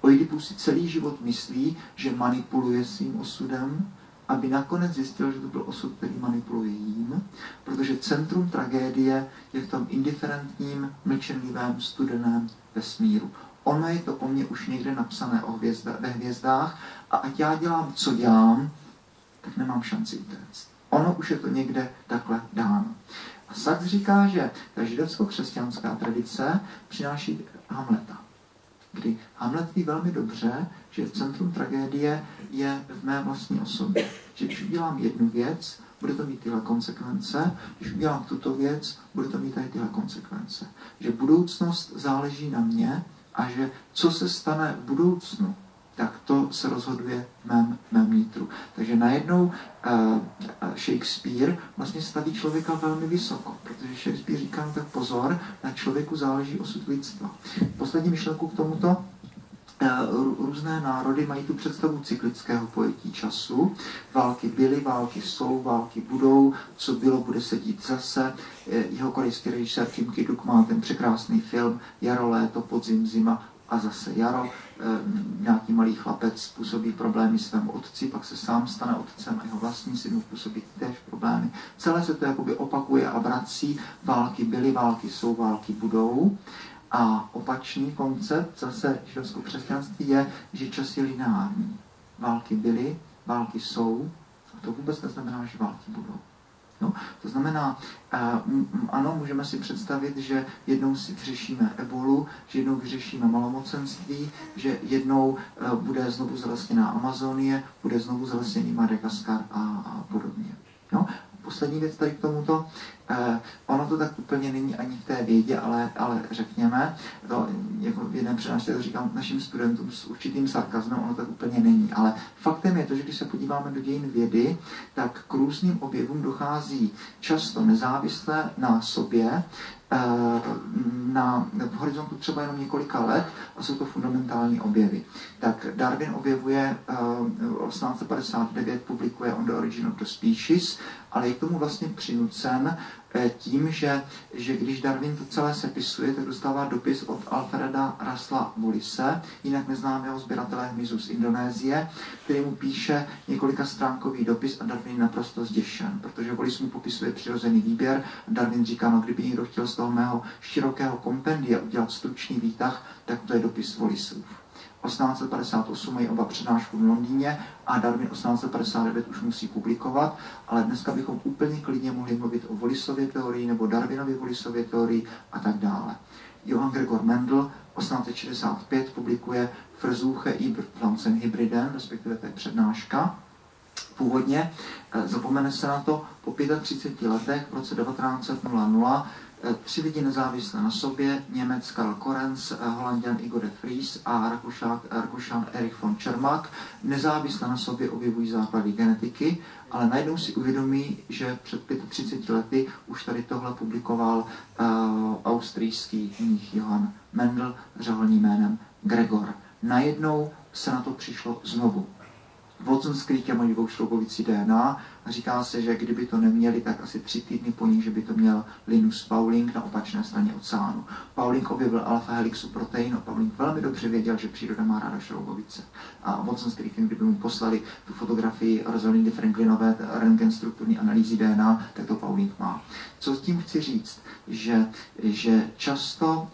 Oidipus si celý život myslí, že manipuluje svým osudem, aby nakonec zjistil, že to byl osud, který manipuluje jím, protože centrum tragédie je v tom indiferentním, mlčenlivém, studeném vesmíru. Ono je to o mně už někde napsané ve hvězdách a ať já dělám, co dělám, tak nemám šanci utéct. Ono už je to někde takhle dáno. A Sachs říká, že ta židovsko-křesťanská tradice přináší Hamleta, kdy Hamlet ví velmi dobře, že centrum tragédie je v mé vlastní osobě. Že když udělám jednu věc, bude to mít tyhle konsekvence, když udělám tuto věc, bude to mít tady tyhle konsekvence. Že budoucnost záleží na mě a že co se stane v budoucnu, tak to se rozhoduje v mém nitru. Takže najednou Shakespeare vlastně staví člověka velmi vysoko, protože Shakespeare říká, no tak pozor, na člověku záleží osud lidstva. Poslední myšlenku k tomuto. Různé národy mají tu představu cyklického pojetí času. Války byly, války jsou, války budou, co bylo, bude se dít zase. Jeho korejský režisér Kim Ki-duk má ten překrásný film Jaro, léto, podzim, zima a zase jaro. Nějaký malý chlapec způsobí problémy svému otci, pak se sám stane otcem a jeho vlastní synu způsobí též problémy. Celé se to jakoby opakuje a vrací. Války byly, války jsou, války budou. A opačný koncept zase židovsko-křesťanství je, že čas je lineární. Války byly, války jsou, a to vůbec neznamená, že války budou. No, to znamená, ano, můžeme si představit, že jednou si vyřešíme ebolu, že jednou vyřešíme malomocenství, že jednou bude znovu zalesněná Amazonie, bude znovu zalesněný Madagaskar a podobně. No, poslední věc tady k tomuto. Ono to tak úplně není ani v té vědě, ale řekněme, to jako v jedné přednášce to říkám našim studentům s určitým sarkazmem, ono tak úplně není. Ale faktem je to, že když se podíváme do dějin vědy, tak k různým objevům dochází často nezávisle na sobě, v horizontu třeba jenom několika let a jsou to fundamentální objevy. Tak Darwin objevuje 1859, publikuje On the Origin of the Species, ale je k tomu vlastně přinucen tím, že když Darwin to celé sepisuje, tak dostává dopis od Alfreda Russella Wallise, jinak neznámého sběratele hmyzu z Indonésie, který mu píše několikastránkový dopis a Darwin je naprosto zděšen, protože Wallace mu popisuje přirozený výběr a Darwin říká, no kdyby někdo chtěl z toho mého širokého kompendia udělat stručný výtah, tak to je dopis Wallisův. 1858 mají oba přednášku v Londýně a Darwin 1859 už musí publikovat, ale dneska bychom úplně klidně mohli mluvit o Wallisově teorii nebo Darwinově Wallisově teorii a tak dále. Johann Gregor Mendel 1865 publikuje Versuche über Pflanzenhybriden, respektive to je přednáška. Původně, zapomene se na to, po 35 letech v roce 1900 tři lidi nezávisle na sobě, Němec Karl Korenz, Holanďan Igor de Vries a Rakušan Erich von Čermák, nezávisle na sobě objevují základy genetiky, ale najednou si uvědomí, že před 35 lety už tady tohle publikoval austrijský mních Johann Mendel, řeholním jménem Gregor. Najednou se na to přišlo znovu. Watson skrytě mají dvoušroubovicí DNA a říká se, že kdyby to neměli, tak asi 3 týdny po nich, že by to měl Linus Pauling na opačné straně oceánu. Pauling objevil alfa helixu protein a Pauling velmi dobře věděl, že příroda má ráda šroubovice. A Watson skrytě, kdyby mu poslali tu fotografii Rosalindy Franklinové rentgen strukturní analýzy DNA, tak to Pauling má. Co s tím chci říct? Že často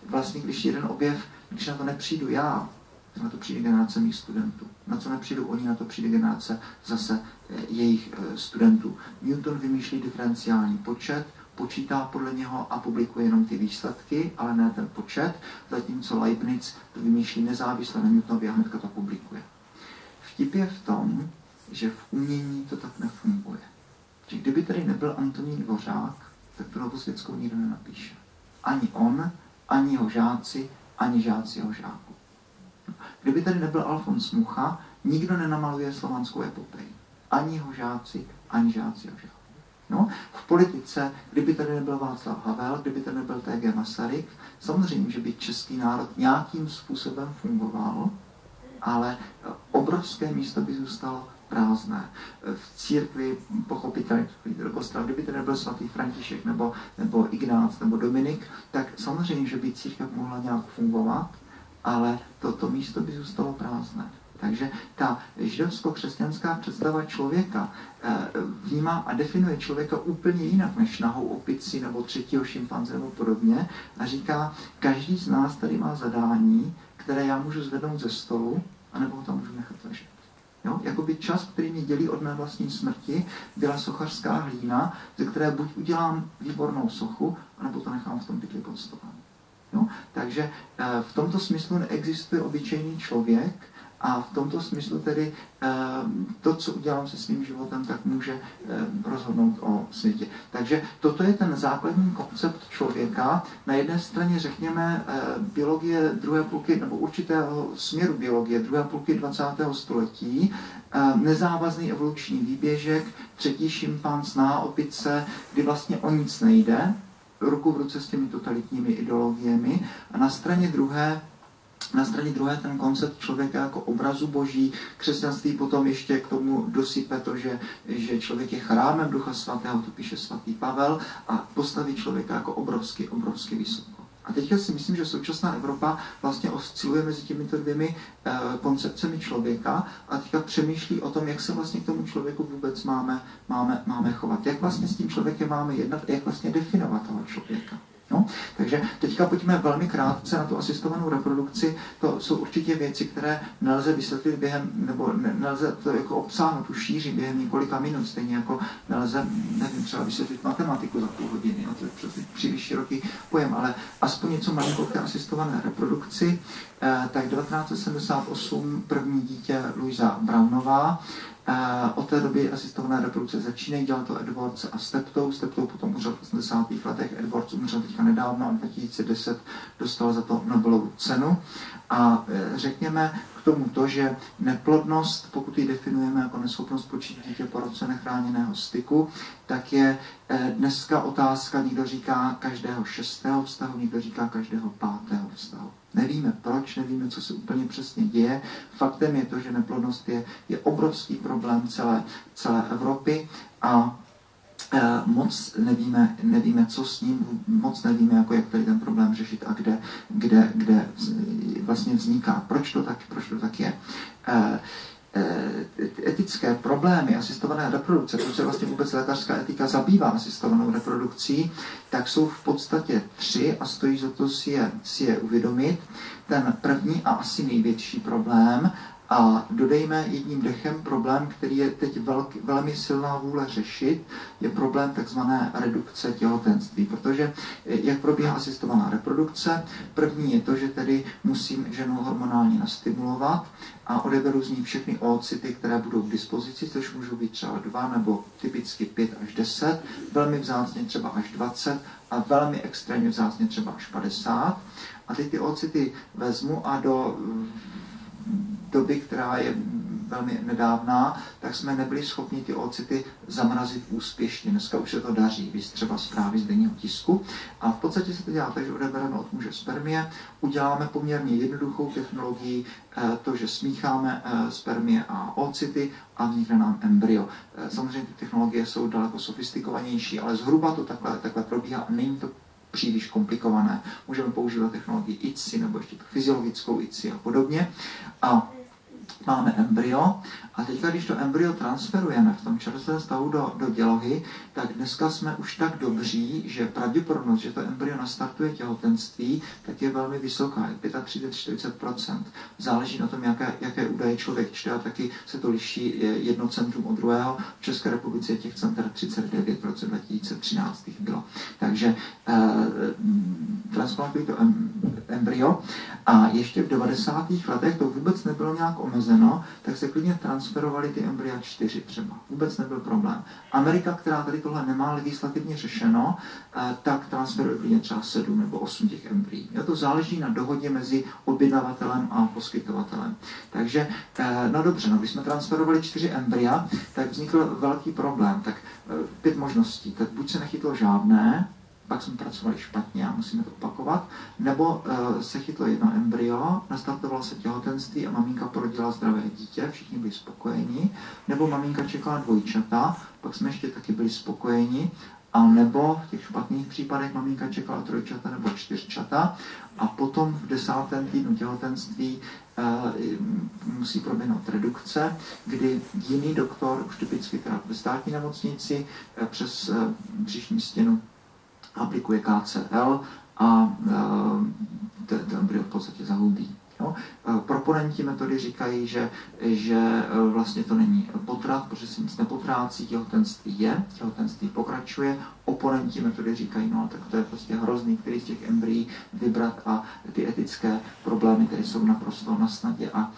vlastně, když jeden objev, když na to nepřijdu já, na to přijde generace mých studentů. Na co nepřijdou oni, na to přijde generace zase jejich studentů. Newton vymýšlí diferenciální počet, počítá podle něho a publikuje jenom ty výsledky, ale ne ten počet, zatímco Leibniz to vymýšlí nezávisle na Newtonovi a hnedka to publikuje. Vtip je v tom, že v umění to tak nefunguje. Že kdyby tady nebyl Antonín Dvořák, tak tu Novosvětskou nikdo nenapíše. Ani on, ani jeho žáci, ani žáci jeho žáků. Kdyby tady nebyl Alfons Mucha, nikdo nenamaluje slovanskou epopeji. Ani jeho žáci, ani žáci jeho žáků. No, v politice, kdyby tady nebyl Václav Havel, kdyby tady nebyl T.G. Masaryk, samozřejmě, že by český národ nějakým způsobem fungoval, ale obrovské místo by zůstalo prázdné. V církvi, pochopitelně, do kostela, kdyby tady nebyl svatý František, nebo Ignác, nebo Dominik, tak samozřejmě, že by církev mohla nějak fungovat, ale to místo by zůstalo prázdné. Takže ta židovsko-křesťanská představa člověka vnímá a definuje člověka úplně jinak než nahou opici nebo třetího šimpanze nebo podobně a říká, každý z nás tady má zadání, které já můžu zvednout ze stolu, anebo ho tam můžu nechat ležet. Jo? Jakoby čas, který mě dělí od mé vlastní smrti, byla sochařská hlína, ze které buď udělám výbornou sochu, anebo to nechám v tom pytli pod stolem. Jo? Takže v tomto smyslu neexistuje obyčejný člověk, a v tomto smyslu tedy to, co udělám se svým životem, tak může rozhodnout o světě. Takže toto je ten základní koncept člověka. Na jedné straně řekněme biologie druhé půlky, nebo určitého směru biologie druhé půlky 20. století, nezávazný evoluční výběžek, třetí šimpanz, nahá opice, kdy vlastně o nic nejde, ruku v ruce s těmi totalitními ideologiemi. A na straně druhé ten koncept člověka jako obrazu boží, křesťanství potom ještě k tomu dosype to, že člověk je chrámem Ducha Svatého, to píše svatý Pavel, a postaví člověka jako obrovsky vysoko. A teďka si myslím, že současná Evropa vlastně osciluje mezi těmito dvěmi koncepcemi člověka a teďka přemýšlí o tom, jak se vlastně k tomu člověku vůbec máme chovat. Jak vlastně s tím člověkem máme jednat a jak vlastně definovat toho člověka. No, takže teďka pojďme velmi krátce na tu asistovanou reprodukci. To jsou určitě věci, které nelze vysvětlit během, nebo nelze to jako obsáhnout tu šíři během několika minut, stejně jako nelze, nevím, třeba vysvětlit matematiku za půl hodiny, no, to je příliš široký pojem, ale aspoň něco malinko k té asistované reprodukci. Tak 1978 první dítě Louisa Brownová. Od té doby asistované reprodukce začínají, dělal to Edwards a Steptoe potom umřel v 80. letech, Edwards umřel teďka nedávno a 2010 dostal za to Nobelovu cenu. A řekněme k tomu to, že neplodnost, pokud ji definujeme jako neschopnost počít dítě po roce nechráněného styku, tak je dneska otázka, někdo říká každého 6. vztahu, někdo říká každého 5. vztahu. Nevíme proč, nevíme, co se úplně přesně děje. Faktem je to, že neplodnost je obrovský problém celé Evropy a moc nevíme, co s ním, moc nevíme, jako jak tady ten problém řešit a kde vlastně vzniká. Proč to tak je? Etické problémy asistované reprodukce, proč se vlastně vůbec lékařská etika zabývá asistovanou reprodukcí, tak jsou v podstatě 3 a stojí za to si je uvědomit. Ten první a asi největší problém, a dodejme jedním dechem problém, který je teď velmi silná vůle řešit, je problém takzvané redukce těhotenství. Protože jak probíhá asistovaná reprodukce, první je to, že tedy musím ženu hormonálně nastimulovat a odeberu z ní všechny oocyty, které budou k dispozici, což můžou být třeba 2 nebo typicky 5 až 10, velmi vzácně třeba až 20 a velmi extrémně vzácně třeba až 50. A teď ty oocyty vezmu a do doby, která je velmi nedávná, tak jsme nebyli schopni ty oocyty zamrazit úspěšně. Dneska už se to daří, víc třeba zprávy z denního tisku. A v podstatě se to dělá tak, že odebereme od muže spermie, uděláme poměrně jednoduchou technologii, to, že smícháme spermie a oocyty a vznikne nám embryo. Samozřejmě ty technologie jsou daleko sofistikovanější, ale zhruba to takhle probíhá a není to příliš komplikované. Můžeme používat technologii ICSI nebo ještě fyziologickou ICSI a podobně. A máme embryo a teďka, když to embryo transferujeme v tom čerstvém stavu do dělohy, tak dneska jsme už tak dobří, že pravděpodobnost, že to embryo nastartuje těhotenství, tak je velmi vysoká, je 35–40%. Záleží na tom, jaké údaje člověk čte a taky se to liší jedno centrum od druhého. V České republice je těch center 39%, 2013 bylo. Takže transplantují to embryo a ještě v 90. letech to vůbec nebylo nějak omezeno, tak se klidně transferovali ty embrya 4 třeba. Vůbec nebyl problém. Amerika, která tady tohle nemá legislativně řešeno, tak transferuje klidně třeba 7 nebo 8 těch embryí. To záleží na dohodě mezi objednavatelem a poskytovatelem. Takže, no dobře, když jsme transferovali 4 embrya, tak vznikl velký problém. Tak 5 možností. Tak buď se nechytlo žádné, pak jsme pracovali špatně a musíme to opakovat, nebo se chytlo jedno embryo, nastartovalo se těhotenství a maminka porodila zdravé dítě, všichni byli spokojeni, nebo maminka čekala dvojčata, pak jsme ještě taky byli spokojeni a nebo v těch špatných případech maminka čekala trojčata nebo čtyřčata a potom v 10. týdnu těhotenství musí proběhnout redukce, kdy jiný doktor, už typicky teda ve státní nemocnici, přes břišní stěnu aplikuje KCL a ten embryo v podstatě zahubí. Jo? Proponenti metody říkají, že vlastně to není potrat, protože se nic nepotrácí, těhotenství pokračuje. Oponenti metody říkají, no tak to je prostě hrozný, který z těch embryí vybrat a ty etické problémy, které jsou naprosto na snadě a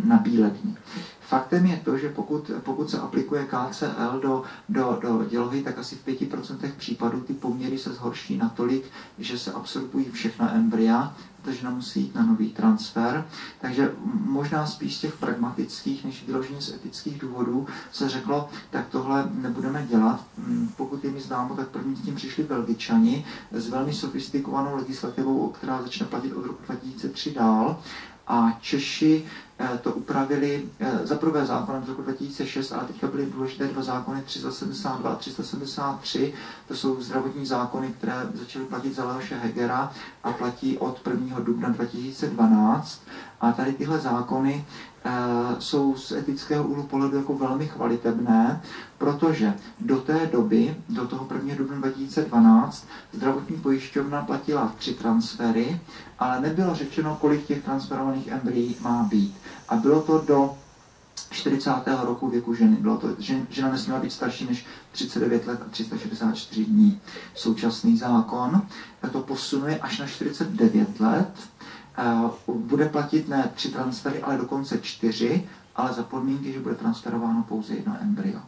na bílední. Faktem je to, že pokud se aplikuje KCL do dělohy, tak asi v 5% případů ty poměry se zhorší natolik, že se absorbují všechna embrya, protože nám musí jít na nový transfer. Takže možná spíš z těch pragmatických, než vyloženě z etických důvodů se řeklo, tak tohle nebudeme dělat. Pokud je mi známo, tak první s tím přišli Belgičani s velmi sofistikovanou legislativou, která začne platit od roku 2003 dál. A Češi to upravili za prvé zákonem z roku 2006, ale teďka byly důležité dva zákony 372 a 373. To jsou zdravotní zákony, které začaly platit za Leoše Hegera a platí od 1. dubna 2012. A tady tyhle zákony jsou z etického úhlu pohledu jako velmi chvalitebné, protože do té doby, do toho 1. dubna 2012, zdravotní pojišťovna platila 3 transfery, ale nebylo řečeno, kolik těch transferovaných embryí má být. A bylo to do 40. roku věku ženy. Bylo to, žena nesměla být starší než 39 let a 364 dní. Současný zákon to posunuje až na 49 let. Bude platit ne 3 transfery, ale dokonce 4, ale za podmínky, že bude transferováno pouze 1 embryo.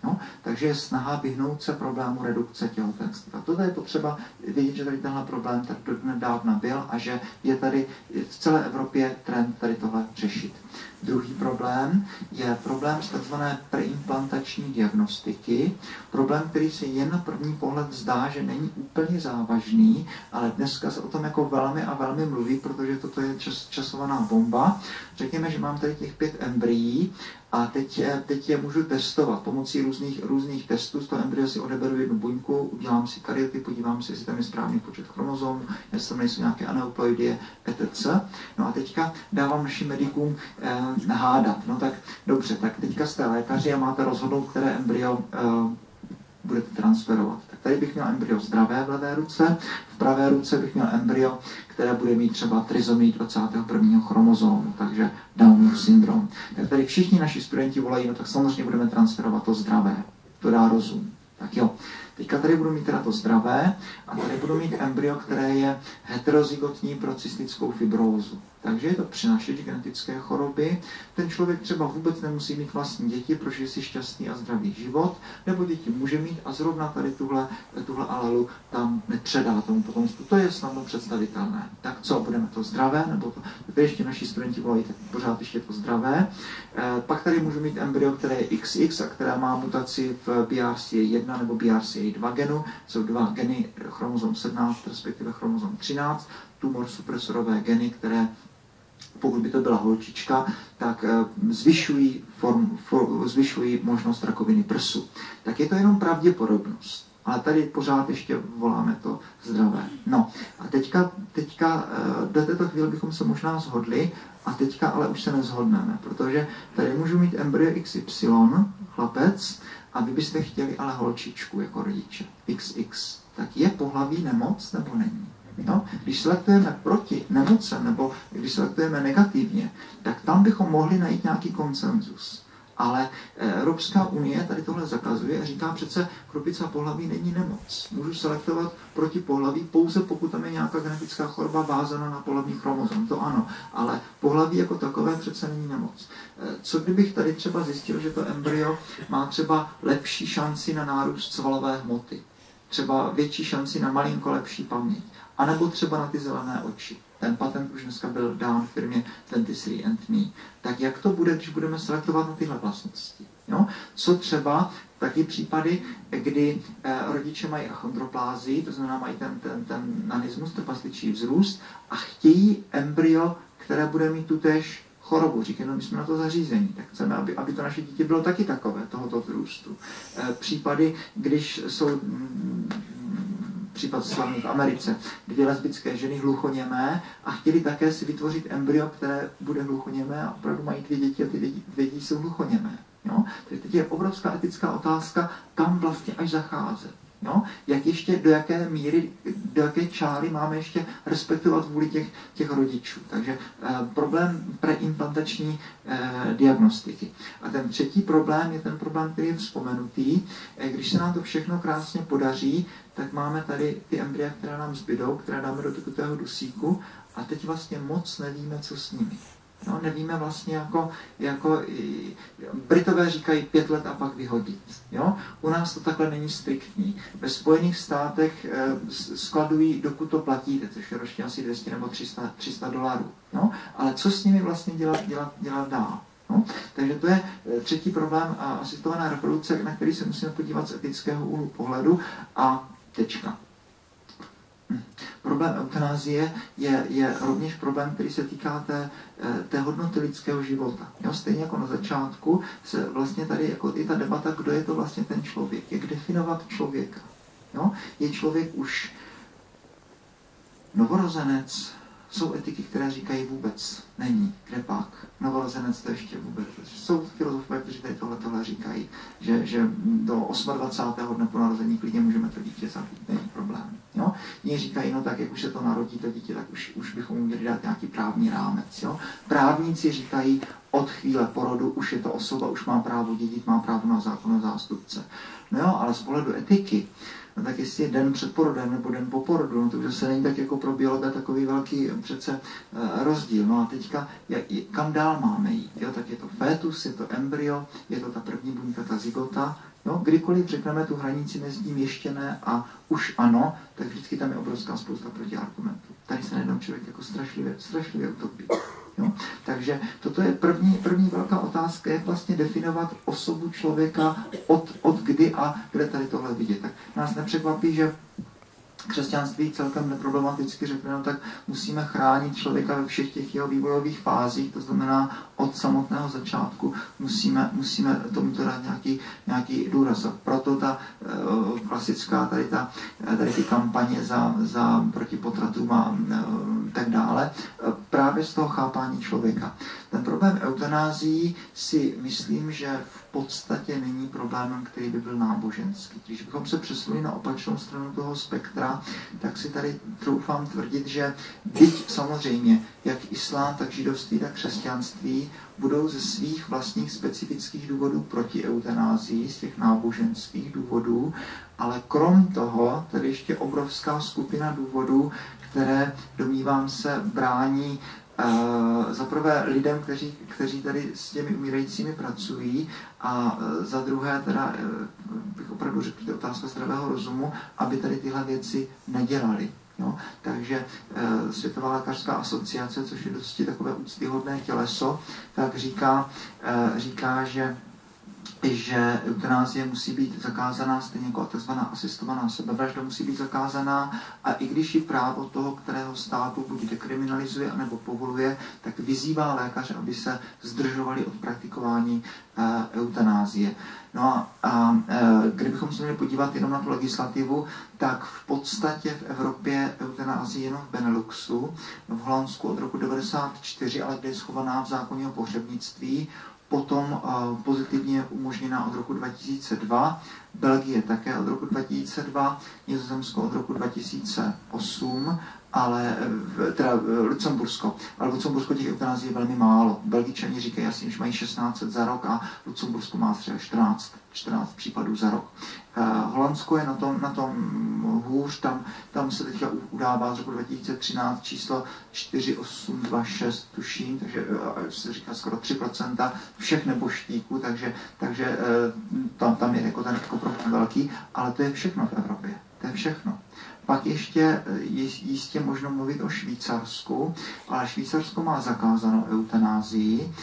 No, takže je snaha vyhnout se problému redukce těhotenství. A to je potřeba vědět, že tady tenhle problém tady nedávna byl a že je tady v celé Evropě trend tady tohle řešit. Druhý problém je problém z tzv. Preimplantační diagnostiky. Problém, který si jen na první pohled zdá, že není úplně závažný, ale dneska se o tom jako velmi a velmi mluví, protože toto je časovaná bomba. Řekněme, že mám tady těch 5 embryí a teď je můžu testovat pomocí různých testů. Z toho embrya si odeberu jednu buňku, udělám si karyoty, podívám se, jestli tam je správný počet chromozomů, jestli tam nejsou nějaké aneuploidie, etc. No a teďka dávám našim medikům hádat. No tak dobře, tak teďka jste lékaři a máte rozhodnout, které embryo budete transferovat. Tak tady bych měl embryo zdravé v levé ruce, v pravé ruce bych měl embryo, které bude mít třeba trizomii 21. chromozomu, takže Downův syndrom. Tak tady všichni naši studenti volají, no tak samozřejmě budeme transferovat to zdravé. To dá rozum. Tak jo. Teďka tady budu mít teda to zdravé a tady budu mít embryo, které je heterozygotní pro cystickou fibrózu. Takže je to přenašeč genetické choroby. Ten člověk třeba vůbec nemusí mít vlastní děti, protože je si šťastný a zdravý život, nebo děti může mít a zrovna tady tuhle alelu tam nepředá tomu potomstvu. To je snadno představitelné. Tak co, budeme to zdravé, nebo to ještě naši studenti volají, tak pořád ještě to zdravé. Pak tady můžu mít embryo, které je XX a které má mutaci v BRCA1 nebo BRCA2 genu. Jsou 2 geny, chromozom 17, respektive chromozom 13, tumor supresorové geny, které pokud by to byla holčička, tak zvyšují možnost rakoviny prsu. Tak je to jenom pravděpodobnost. Ale tady pořád ještě voláme to zdravé. No a teďka do této chvíle bychom se možná shodli a teďka ale už se nezhodneme, protože tady můžu mít embryo XY, chlapec, a vy byste chtěli ale holčičku jako rodiče, XX. Tak je pohlaví nemoc nebo není? No, když selektujeme proti nemocem nebo když selektujeme negativně, tak tam bychom mohli najít nějaký konsenzus. Ale Evropská unie tady tohle zakazuje a říká přece, chrupice a pohlaví není nemoc. Můžu selektovat proti pohlaví pouze pokud tam je nějaká genetická choroba vázaná na pohlavní chromozom. To ano, ale pohlaví jako takové přece není nemoc. Co kdybych tady třeba zjistil, že to embryo má třeba lepší šanci na nárůst svalové hmoty, třeba větší šanci na malinko lepší paměť, anebo třeba na ty zelené oči. Ten patent už dneska byl dán firmě 23andMe. Tak jak to bude, když budeme selektovat na tyhle vlastnosti? Jo? Co třeba taky případy, kdy rodiče mají achondroplázii, to znamená mají ten nanismus, trpasličí vzrůst a chtějí embryo, které bude mít tutéž chorobu. Říkají, no my jsme na to zařízení, tak chceme, aby to naše dítě bylo taky takové, tohoto vzrůstu. Případy, když jsou případ slavný v Americe, 2 lesbické ženy hluchoněmé a chtěli také si vytvořit embryo, které bude hluchoněmé a opravdu mají 2 děti a ty 2 děti jsou hluchoněmé. Jo? Takže teď je obrovská etická otázka, kam vlastně až zacházet. Jo? Jak ještě, do jaké míry, do jaké čáry máme ještě respektovat vůli těch rodičů. Takže problém preimplantační diagnostiky. A ten třetí problém je ten problém, který je vzpomenutý. Když se nám to všechno krásně podaří, tak máme tady ty embrya, které nám zbydou, které dáme do tekutého dusíku a teď vlastně moc nevíme, co s nimi. No, nevíme vlastně jako Britové říkají 5 let a pak vyhodit. Jo? U nás to takhle není striktní. Ve Spojených státech skladují, dokud to platíte, což je ročně asi 200 nebo 300 dolarů. Jo? Ale co s nimi vlastně dělat dál? No? Takže to je třetí problém asistované reprodukce, na který se musíme podívat z etického úhlu pohledu a tečka. Problém eutanázie je rovněž problém, který se týká té hodnoty lidského života. Jo? Stejně jako na začátku se vlastně tady jako i ta debata, kdo je to vlastně ten člověk, jak definovat člověka. Jo? Je člověk už novorozenec? Jsou etiky, které říkají vůbec není. Kde pak? Novorozenec to ještě vůbec. Jsou filozofové, kteří tady tohle říkají, že do 28. dne po narození klidně můžeme to dítě zabít, není problém. Jo? Jiní říkají, no tak jak už se to narodí, to dítě, tak už bychom měli dát nějaký právní rámec. Jo? Právníci říkají, od chvíle porodu už je to osoba, už má právo dědit, má právo na zákonného zástupce. No jo, ale z pohledu etiky, no tak jestli je den před porodem nebo den po porodu, no to už se není tak jako pro biologa takový velký přece rozdíl. No a teďka, kam dál máme jít? Jo? Tak je to fetus, je to embryo, je to ta první buňka, ta zygota. Jo? Kdykoliv řekneme tu hranici mezi tím ještě ne a už ano, tak vždycky tam je obrovská spousta protiargumentů. Tady se najednou člověk jako strašlivě utopí. Jo? Takže toto je první velká otázka, jak vlastně definovat osobu člověka od kdy a kde tady tohle vidět. Tak nás nepřekvapí, že křesťanství celkem neproblematicky řekne, no tak musíme chránit člověka ve všech těch jeho vývojových fázích, to znamená od samotného začátku musíme tomuto dát nějaký důraz. Proto ta klasická tady ty kampaně za proti potratům a tak dále, právě z toho chápání člověka. Ten problém eutanázii si myslím, že v podstatě není problémem, který by byl náboženský. Když bychom se přesunuli na opačnou stranu toho spektra, tak si tady troufám tvrdit, že byť samozřejmě jak islám, tak židovství, tak křesťanství budou ze svých vlastních specifických důvodů proti eutanázii, z těch náboženských důvodů, ale krom toho tady ještě obrovská skupina důvodů, které, domnívám se, brání za prvé lidem, kteří tady s těmi umírajícími pracují a za druhé teda bych opravdu řekl, že to je otázka zdravého rozumu, aby tady tyhle věci nedělali. Jo? Takže Světová lékařská asociace, což je dosti takové úctyhodné těleso, tak říká, že eutanázie musí být zakázaná, stejně jako tzv. Asistovaná sebevražda musí být zakázaná a i když ji právo toho, kterého státu buď dekriminalizuje, anebo povoluje, tak vyzývá lékaře, aby se zdržovali od praktikování eutanázie. No a kdybychom se měli podívat jenom na tu legislativu, tak v podstatě v Evropě eutanázii jenom v Beneluxu, v Holandsku od roku 1994, ale kde je schovaná v zákoně o pohřebnictví, potom pozitivně umožněná od roku 2002, Belgie také od roku 2002, Nizozemsko od roku 2008, ale teda Lucembursko. Ale v Lucembursku těch eutanází je velmi málo. Belgičani říkají asi, že mají 1600 za rok a Lucembursko má třeba 14 případů za rok. Holandsko je na tom hůř, tam se teďka udává z roku 2013 číslo 4826, tuším, takže se říká skoro 3% všech neboštíků, takže tam je jako ten problém velký, ale to je všechno v Evropě, to je všechno. Pak ještě jistě možno mluvit o Švýcarsku, ale Švýcarsko má zakázanou eutanázii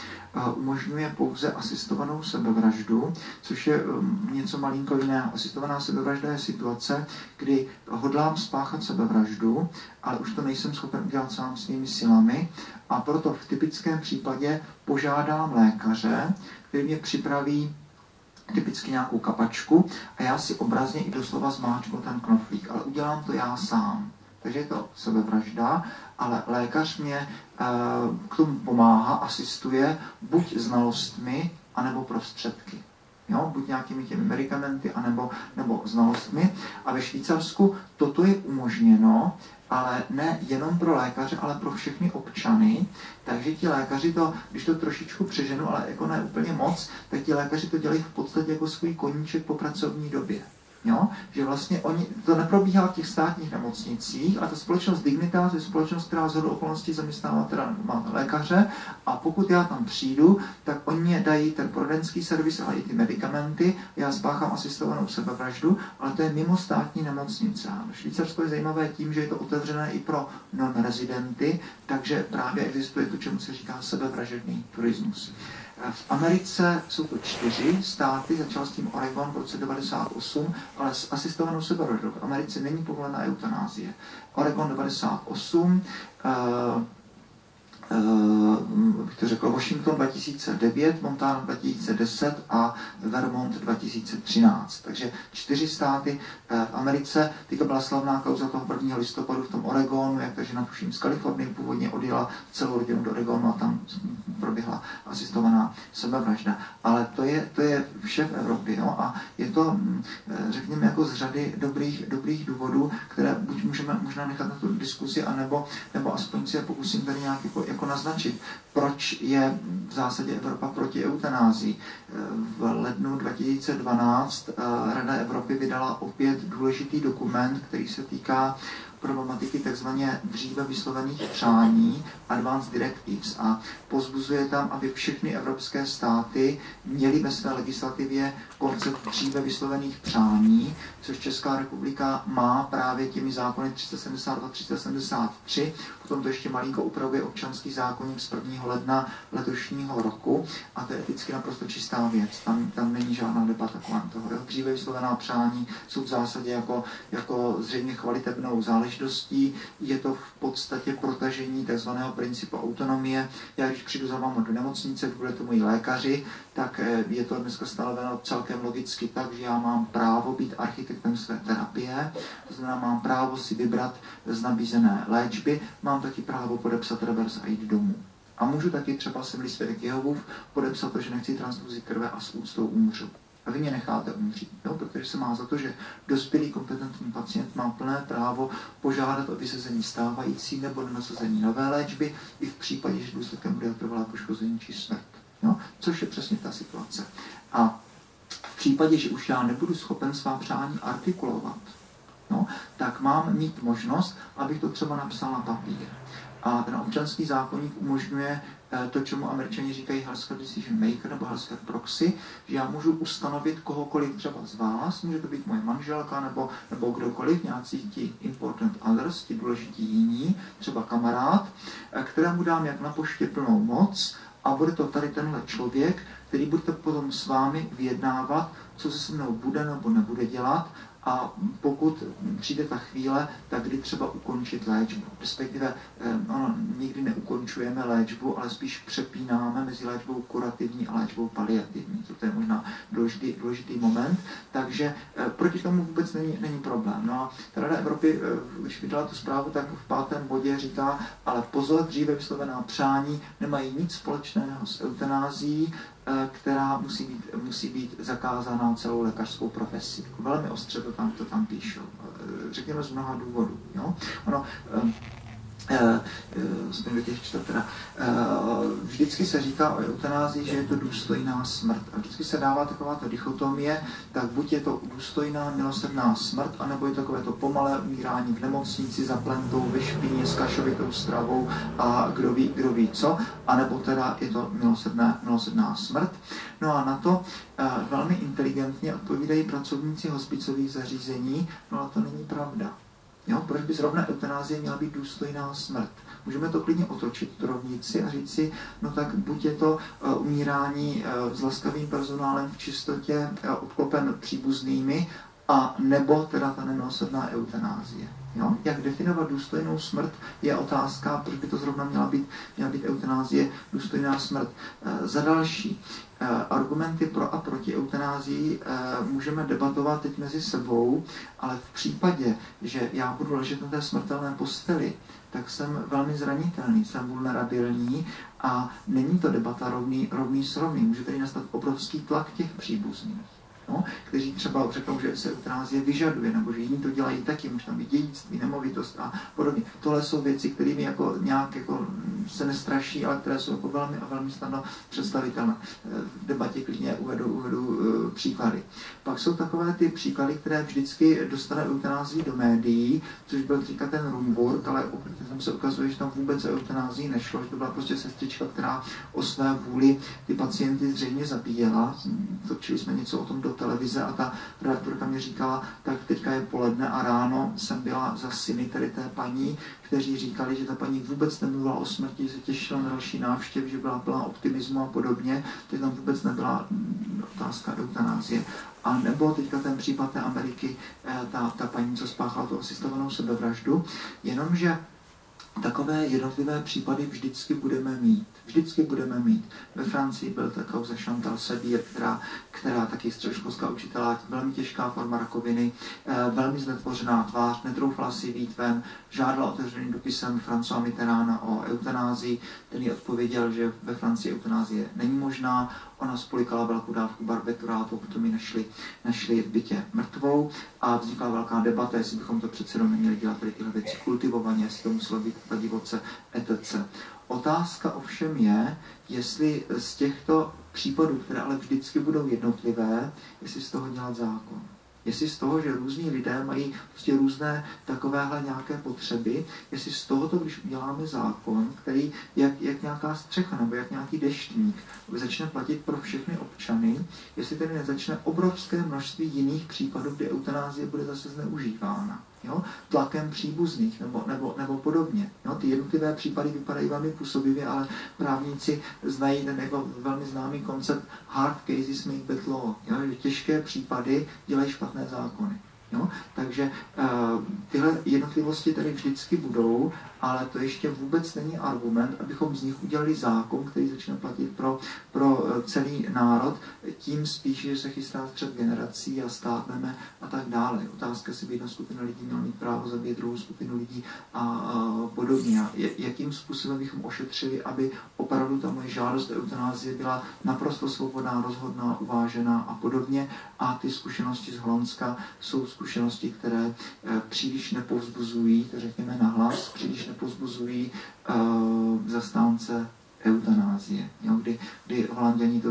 umožňuje pouze asistovanou sebevraždu, což je něco malinko jiného. Asistovaná sebevražda je situace, kdy hodlám spáchat sebevraždu, ale už to nejsem schopen udělat sám svými silami a proto v typickém případě požádám lékaře, který mě připraví typicky nějakou kapačku a já si obrazně i doslova zmáčknu ten knoflík, ale udělám to já sám. Takže je to sebevražda, ale lékař mě k tomu pomáhá, asistuje buď znalostmi, anebo prostředky. Jo? Buď nějakými těmi medicamenty, nebo znalostmi. A ve Švýcarsku toto je umožněno, ale ne jenom pro lékaře, ale pro všechny občany. Takže ti lékaři to, když to trošičku přeženu, ale jako ne úplně moc, tak ti lékaři to dělají v podstatě jako svůj koníček po pracovní době. Jo? Že vlastně to neprobíhá v těch státních nemocnicích, a ta společnost Dignitas je společnost, která z hodou okolností zaměstnává teda má lékaře a pokud já tam přijdu, tak oni mě dají ten poradenský servis, ale i ty medicamenty, já spáchám asistovanou sebevraždu, ale to je mimo státní nemocnice. Švýcarsko je zajímavé tím, že je to otevřené i pro non-rezidenty, takže právě existuje to, čemu se říká sebevražedný turismus. V Americe jsou to 4 státy, začal s tím Oregon v roce 98, ale s asistovanou sebevraždou. V Americe není povolená eutanázie. Oregon 98, bych to řekl, Washington 2009, Montana 2010 a Vermont 2013. Takže 4 státy v Americe. Teďka byla slavná kauza toho 1. listopadu v tom Oregonu, jak ta žena tuším z Kalifornie původně odjela celou rodinu do Oregonu a tam proběhla asistovaná sebevražda. Ale to je vše v Evropě. Jo? A je to, řekněme, jako z řady dobrých důvodů, které buď můžeme možná nechat na tu diskusi, nebo aspoň si je pokusím tady nějak jako naznačit, proč je v zásadě Evropa proti eutanázii. V lednu 2012 Rada Evropy vydala opět důležitý dokument, který se týká problematiky takzvaně dříve vyslovených přání, Advanced Directives, a pozbuzuje tam, aby všechny evropské státy měly ve své legislativě koncept dříve vyslovených přání, což Česká republika má právě těmi zákony 372 373, potom to ještě malinko upravuje občanský zákoník z 1. ledna letošního roku a to je eticky naprosto čistá věc, tam není žádná debata kolem toho. Dříve vyslovená přání jsou v zásadě jako zřejmě chvalitebnou záležitostí, je to v podstatě protažení tzv. Principu autonomie. Já když přijdu za vámi do nemocnice, kvůli tomu i lékaři, tak je to dneska stanoveno celkem logicky tak, že já mám právo být architektem své terapie, to znamená, mám právo si vybrat z nabízené léčby, mám taky právo podepsat revers a jít domů. A můžu taky třeba jsem svědek Jehovův podepsat to, že nechci transfuzi krve a s úctou umřu. A vy mě necháte umřít, jo? Protože se má za to, že dospělý kompetentní pacient má plné právo požádat o vysazení stávající nebo nasazení nové léčby i v případě, že důsledkem bude trvalé poškození či smrt. Jo? Což je přesně ta situace. A v případě, že už já nebudu schopen svá přání artikulovat, no, tak mám mít možnost, abych to třeba napsal na papír. A ten občanský zákoník umožňuje to, čemu Američani říkají healthcare decision maker nebo healthcare proxy, že já můžu ustanovit kohokoliv třeba z vás, může to být moje manželka nebo kdokoliv, nějací ti important others, ti důležití jiní, třeba kamarád, kterému dám jak na poště plnou moc a bude to tady tenhle člověk, který bude potom s vámi vyjednávat, co se se mnou bude nebo nebude dělat, a pokud přijde ta chvíle, tak kdy třeba ukončit léčbu. Respektive nikdy neukončujeme léčbu, ale spíš přepínáme mezi léčbou kurativní a léčbou paliativní. To je možná důležitý moment. Takže proti tomu vůbec není problém. No a Rada Evropy, když vydala tu zprávu, tak v 5. bodě říká, ale pozor, dříve vyslovená přání nemají nic společného s eutanázií, která musí být zakázána celou lékařskou profesí. Velmi ostře to tam píšou. Řekněme z mnoha důvodů. Jo? Vždycky se říká o eutanázii, že je to důstojná smrt. A vždycky se dává takováto dichotomie, tak buď je to důstojná, milosrdná smrt, anebo je takové to pomalé umírání v nemocnici za plentou, ve špíně, s kašovitou stravou a kdo ví co, anebo teda je to milosrdná smrt. No a na to velmi inteligentně odpovídají pracovníci hospicových zařízení, no ale to není pravda. Jo? Proč by zrovna eutanázie měla být důstojná smrt? Můžeme to klidně otočit, tu rovnici, a říct si, no tak buď je to umírání s laskavým personálem v čistotě, obklopen příbuznými, a nebo teda ta nemilosrdná eutanázie. Jo? Jak definovat důstojnou smrt, je otázka, proč by to zrovna měla být eutanázie důstojná smrt. Za další, argumenty pro a proti eutanázii můžeme debatovat teď mezi sebou, ale v případě, že já budu ležet na té smrtelné posteli, tak jsem velmi zranitelný, jsem vulnerabilní a není to debata rovný s rovným. Může tedy nastat obrovský tlak těch příbuzných, no, kteří třeba řeknou, že se eutanázie vyžaduje, nebo že jiní to dělají taky, může tam být dědictví, nemovitost a podobně. Tohle jsou věci, kterými jako nějak jako se nestraší, ale které jsou jako velmi a velmi snadno představitelné. V debatě klidně uvedu příklady. Pak jsou takové ty příklady, které vždycky dostane eutanázii do médií, což byl říkat ten Rumburg, ale tam se ukazuje, že tam vůbec o eutanázii nešlo, že to byla prostě sestřička, která o své vůli ty pacienty zřejmě zabíjela. Točili jsme něco o tom do televize a ta redaktorka mi říkala, tak teďka je poledne a ráno jsem byla za syny tady té paní, kteří říkali, že ta paní vůbec nemluvila o smrti, že se těšila na další návštěv, že byla plná optimismu a podobně, takže tam vůbec nebyla otázka eutanázie. A nebo teďka ten případ té Ameriky, ta paní, co spáchala tu asistovanou sebevraždu, jenomže takové jednotlivé případy vždycky budeme mít. Vždycky budeme mít. Ve Francii byl ta kauza Chantal Sedier, která taky středoškolská učitelá, velmi těžká forma rakoviny, velmi znetvořená tvář, netroufala si vyjít ven, žádala otevřeným dopisem Françoise Mitterranda o eutanázii, ten jí odpověděl, že ve Francii eutanázie není možná, ona spolikala velkou dávku barbiturátu, potom ji našli v bytě mrtvou a vznikla velká debata, jestli bychom to přece neměli dělat tady tyhle věci kultivovaně, jestli to muselo být na divoce, etc. Otázka ovšem je, jestli z těchto případů, které ale vždycky budou jednotlivé, jestli z toho dělat zákon. Jestli z toho, že různí lidé mají prostě různé takovéhle nějaké potřeby, jestli z tohoto, když uděláme zákon, který jak nějaká střecha nebo jak nějaký deštník začne platit pro všechny občany, jestli tedy nezačne obrovské množství jiných případů, kde eutanázie bude zase zneužívána. Jo? Tlakem příbuzných nebo podobně. Jo? Ty jednotlivé případy vypadají velmi působivě, ale právníci znají ten jako velmi známý koncept hard cases make bad law. Jo? Že těžké případy dělají špatné zákony. Jo? Takže tyhle jednotlivosti tady vždycky budou, ale to ještě vůbec není argument, abychom z nich udělali zákon, který začne platit pro celý národ, tím spíš, že se chystá střet generací a státneme a tak dále. Otázka, jestli by jedna skupina lidí měla mít právo zabít druhou skupinu lidí a podobně. Jakým způsobem bychom ošetřili, aby opravdu ta moje žádost eutanázie byla naprosto svobodná, rozhodná, uvážená a podobně. A ty zkušenosti z Holandska jsou zkušenosti, které příliš nepovzbuzují, to řekněme nahlas, příliš nepovzbuzují zastánce eutanázie. Jo, kdy Holanděni, to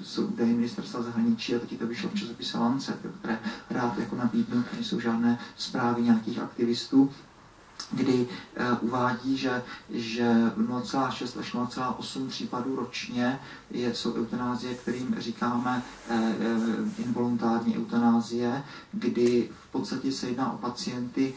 jsou údaje ministerstva zahraničí a taky to vyšlo v časopise Lancet, které rád jako nabídnu, nejsou žádné zprávy nějakých aktivistů, kdy uvádí, že 0,6 až 0,8 případů ročně jsou eutanázie, kterým říkáme involuntární eutanázie, kdy v podstatě se jedná o pacienty,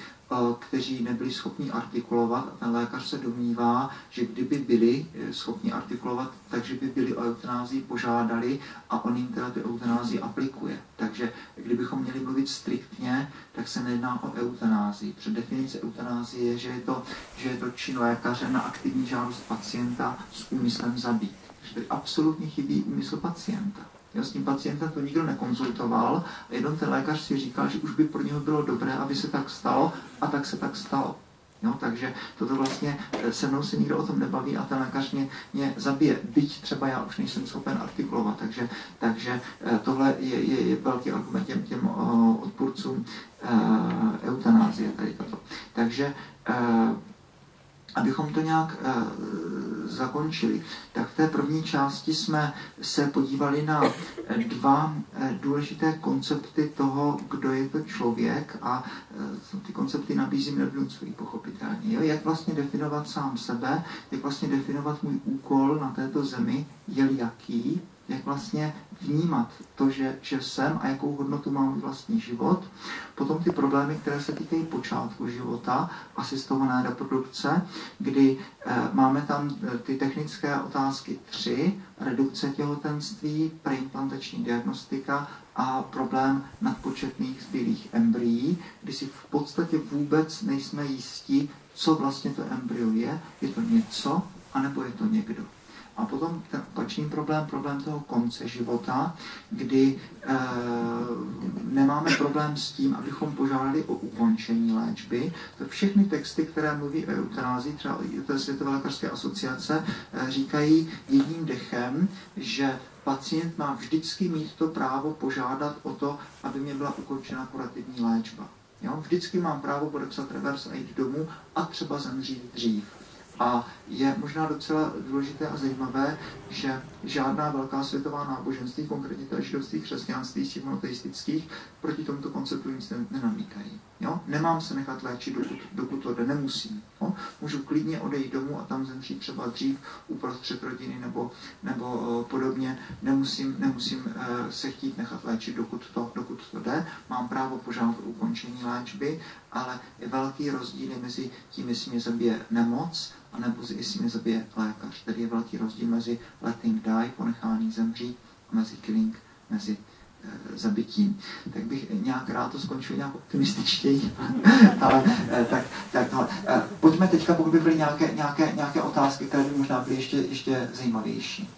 kteří nebyli schopni artikulovat a ten lékař se domnívá, že kdyby byli schopni artikulovat, takže by byli o eutanázii požádali a on jim teda tu eutanázii aplikuje. Takže kdybychom měli mluvit striktně, tak se nejedná o eutanázii. Před definice eutanázie je, že je to čin lékaře na aktivní žádost pacienta s úmyslem zabít. Takže tady absolutně chybí úmysl pacienta. Jo, s tím pacientem to nikdo nekonzultoval a jenom ten lékař si říkal, že už by pro něho bylo dobré, aby se tak stalo a tak se tak stalo. Jo, takže toto vlastně se mnou se nikdo o tom nebaví a ten lékař mě zabije, byť třeba já už nejsem schopen artikulovat. Takže tohle je velký argument těm odpůrcům eutanázie. Tady toto. Takže abychom to nějak zakončili, tak v té první části jsme se podívali na dva důležité koncepty toho, kdo je to člověk a ty koncepty nabízím nevnucují pochopitelně. Jo? Jak vlastně definovat sám sebe, jak vlastně definovat můj úkol na této zemi, je jaký, jak vlastně vnímat to, že jsem a jakou hodnotu má můj vlastní život. Potom ty problémy, které se týkají počátku života, asistované reprodukce, kdy máme tam ty technické otázky 3, redukce těhotenství, preimplantační diagnostika a problém nadpočetných zbylých embryí, kdy si v podstatě vůbec nejsme jistí, co vlastně to embryo je to něco, anebo je to někdo. A potom ten opačný problém toho konce života, kdy nemáme problém s tím, abychom požádali o ukončení léčby. To všechny texty, které mluví o eutanázii, třeba té Světové lékařské asociace, říkají jedním dechem, že pacient má vždycky mít to právo požádat o to, aby mě byla ukončena kurativní léčba. Jo? Vždycky mám právo podepsat revers a jít domů a třeba zemřít dřív. A je možná docela důležité a zajímavé, že žádná velká světová náboženství, konkrétně teda židovství, křesťanství, monoteistických, proti tomuto konceptu nic nenamítají. Jo? Nemám se nechat léčit, dokud to jde, nemusím. Jo? Můžu klidně odejít domů a tam zemřít třeba dřív uprostřed rodiny nebo podobně. Nemusím se chtít nechat léčit, dokud to jde. Mám právo požádat o ukončení léčby, ale je velký rozdíl mezi tím, jestli mě zabije nemoc, anebo jestli mě zabije lékař. Tady je velký rozdíl mezi letting die, ponechání zemřít, a mezi killing, mezi zabitím. Tak bych nějak rád to skončil nějak optimističtěji. Ale pojďme teďka, pokud by byly nějaké otázky, které by možná byly ještě zajímavější.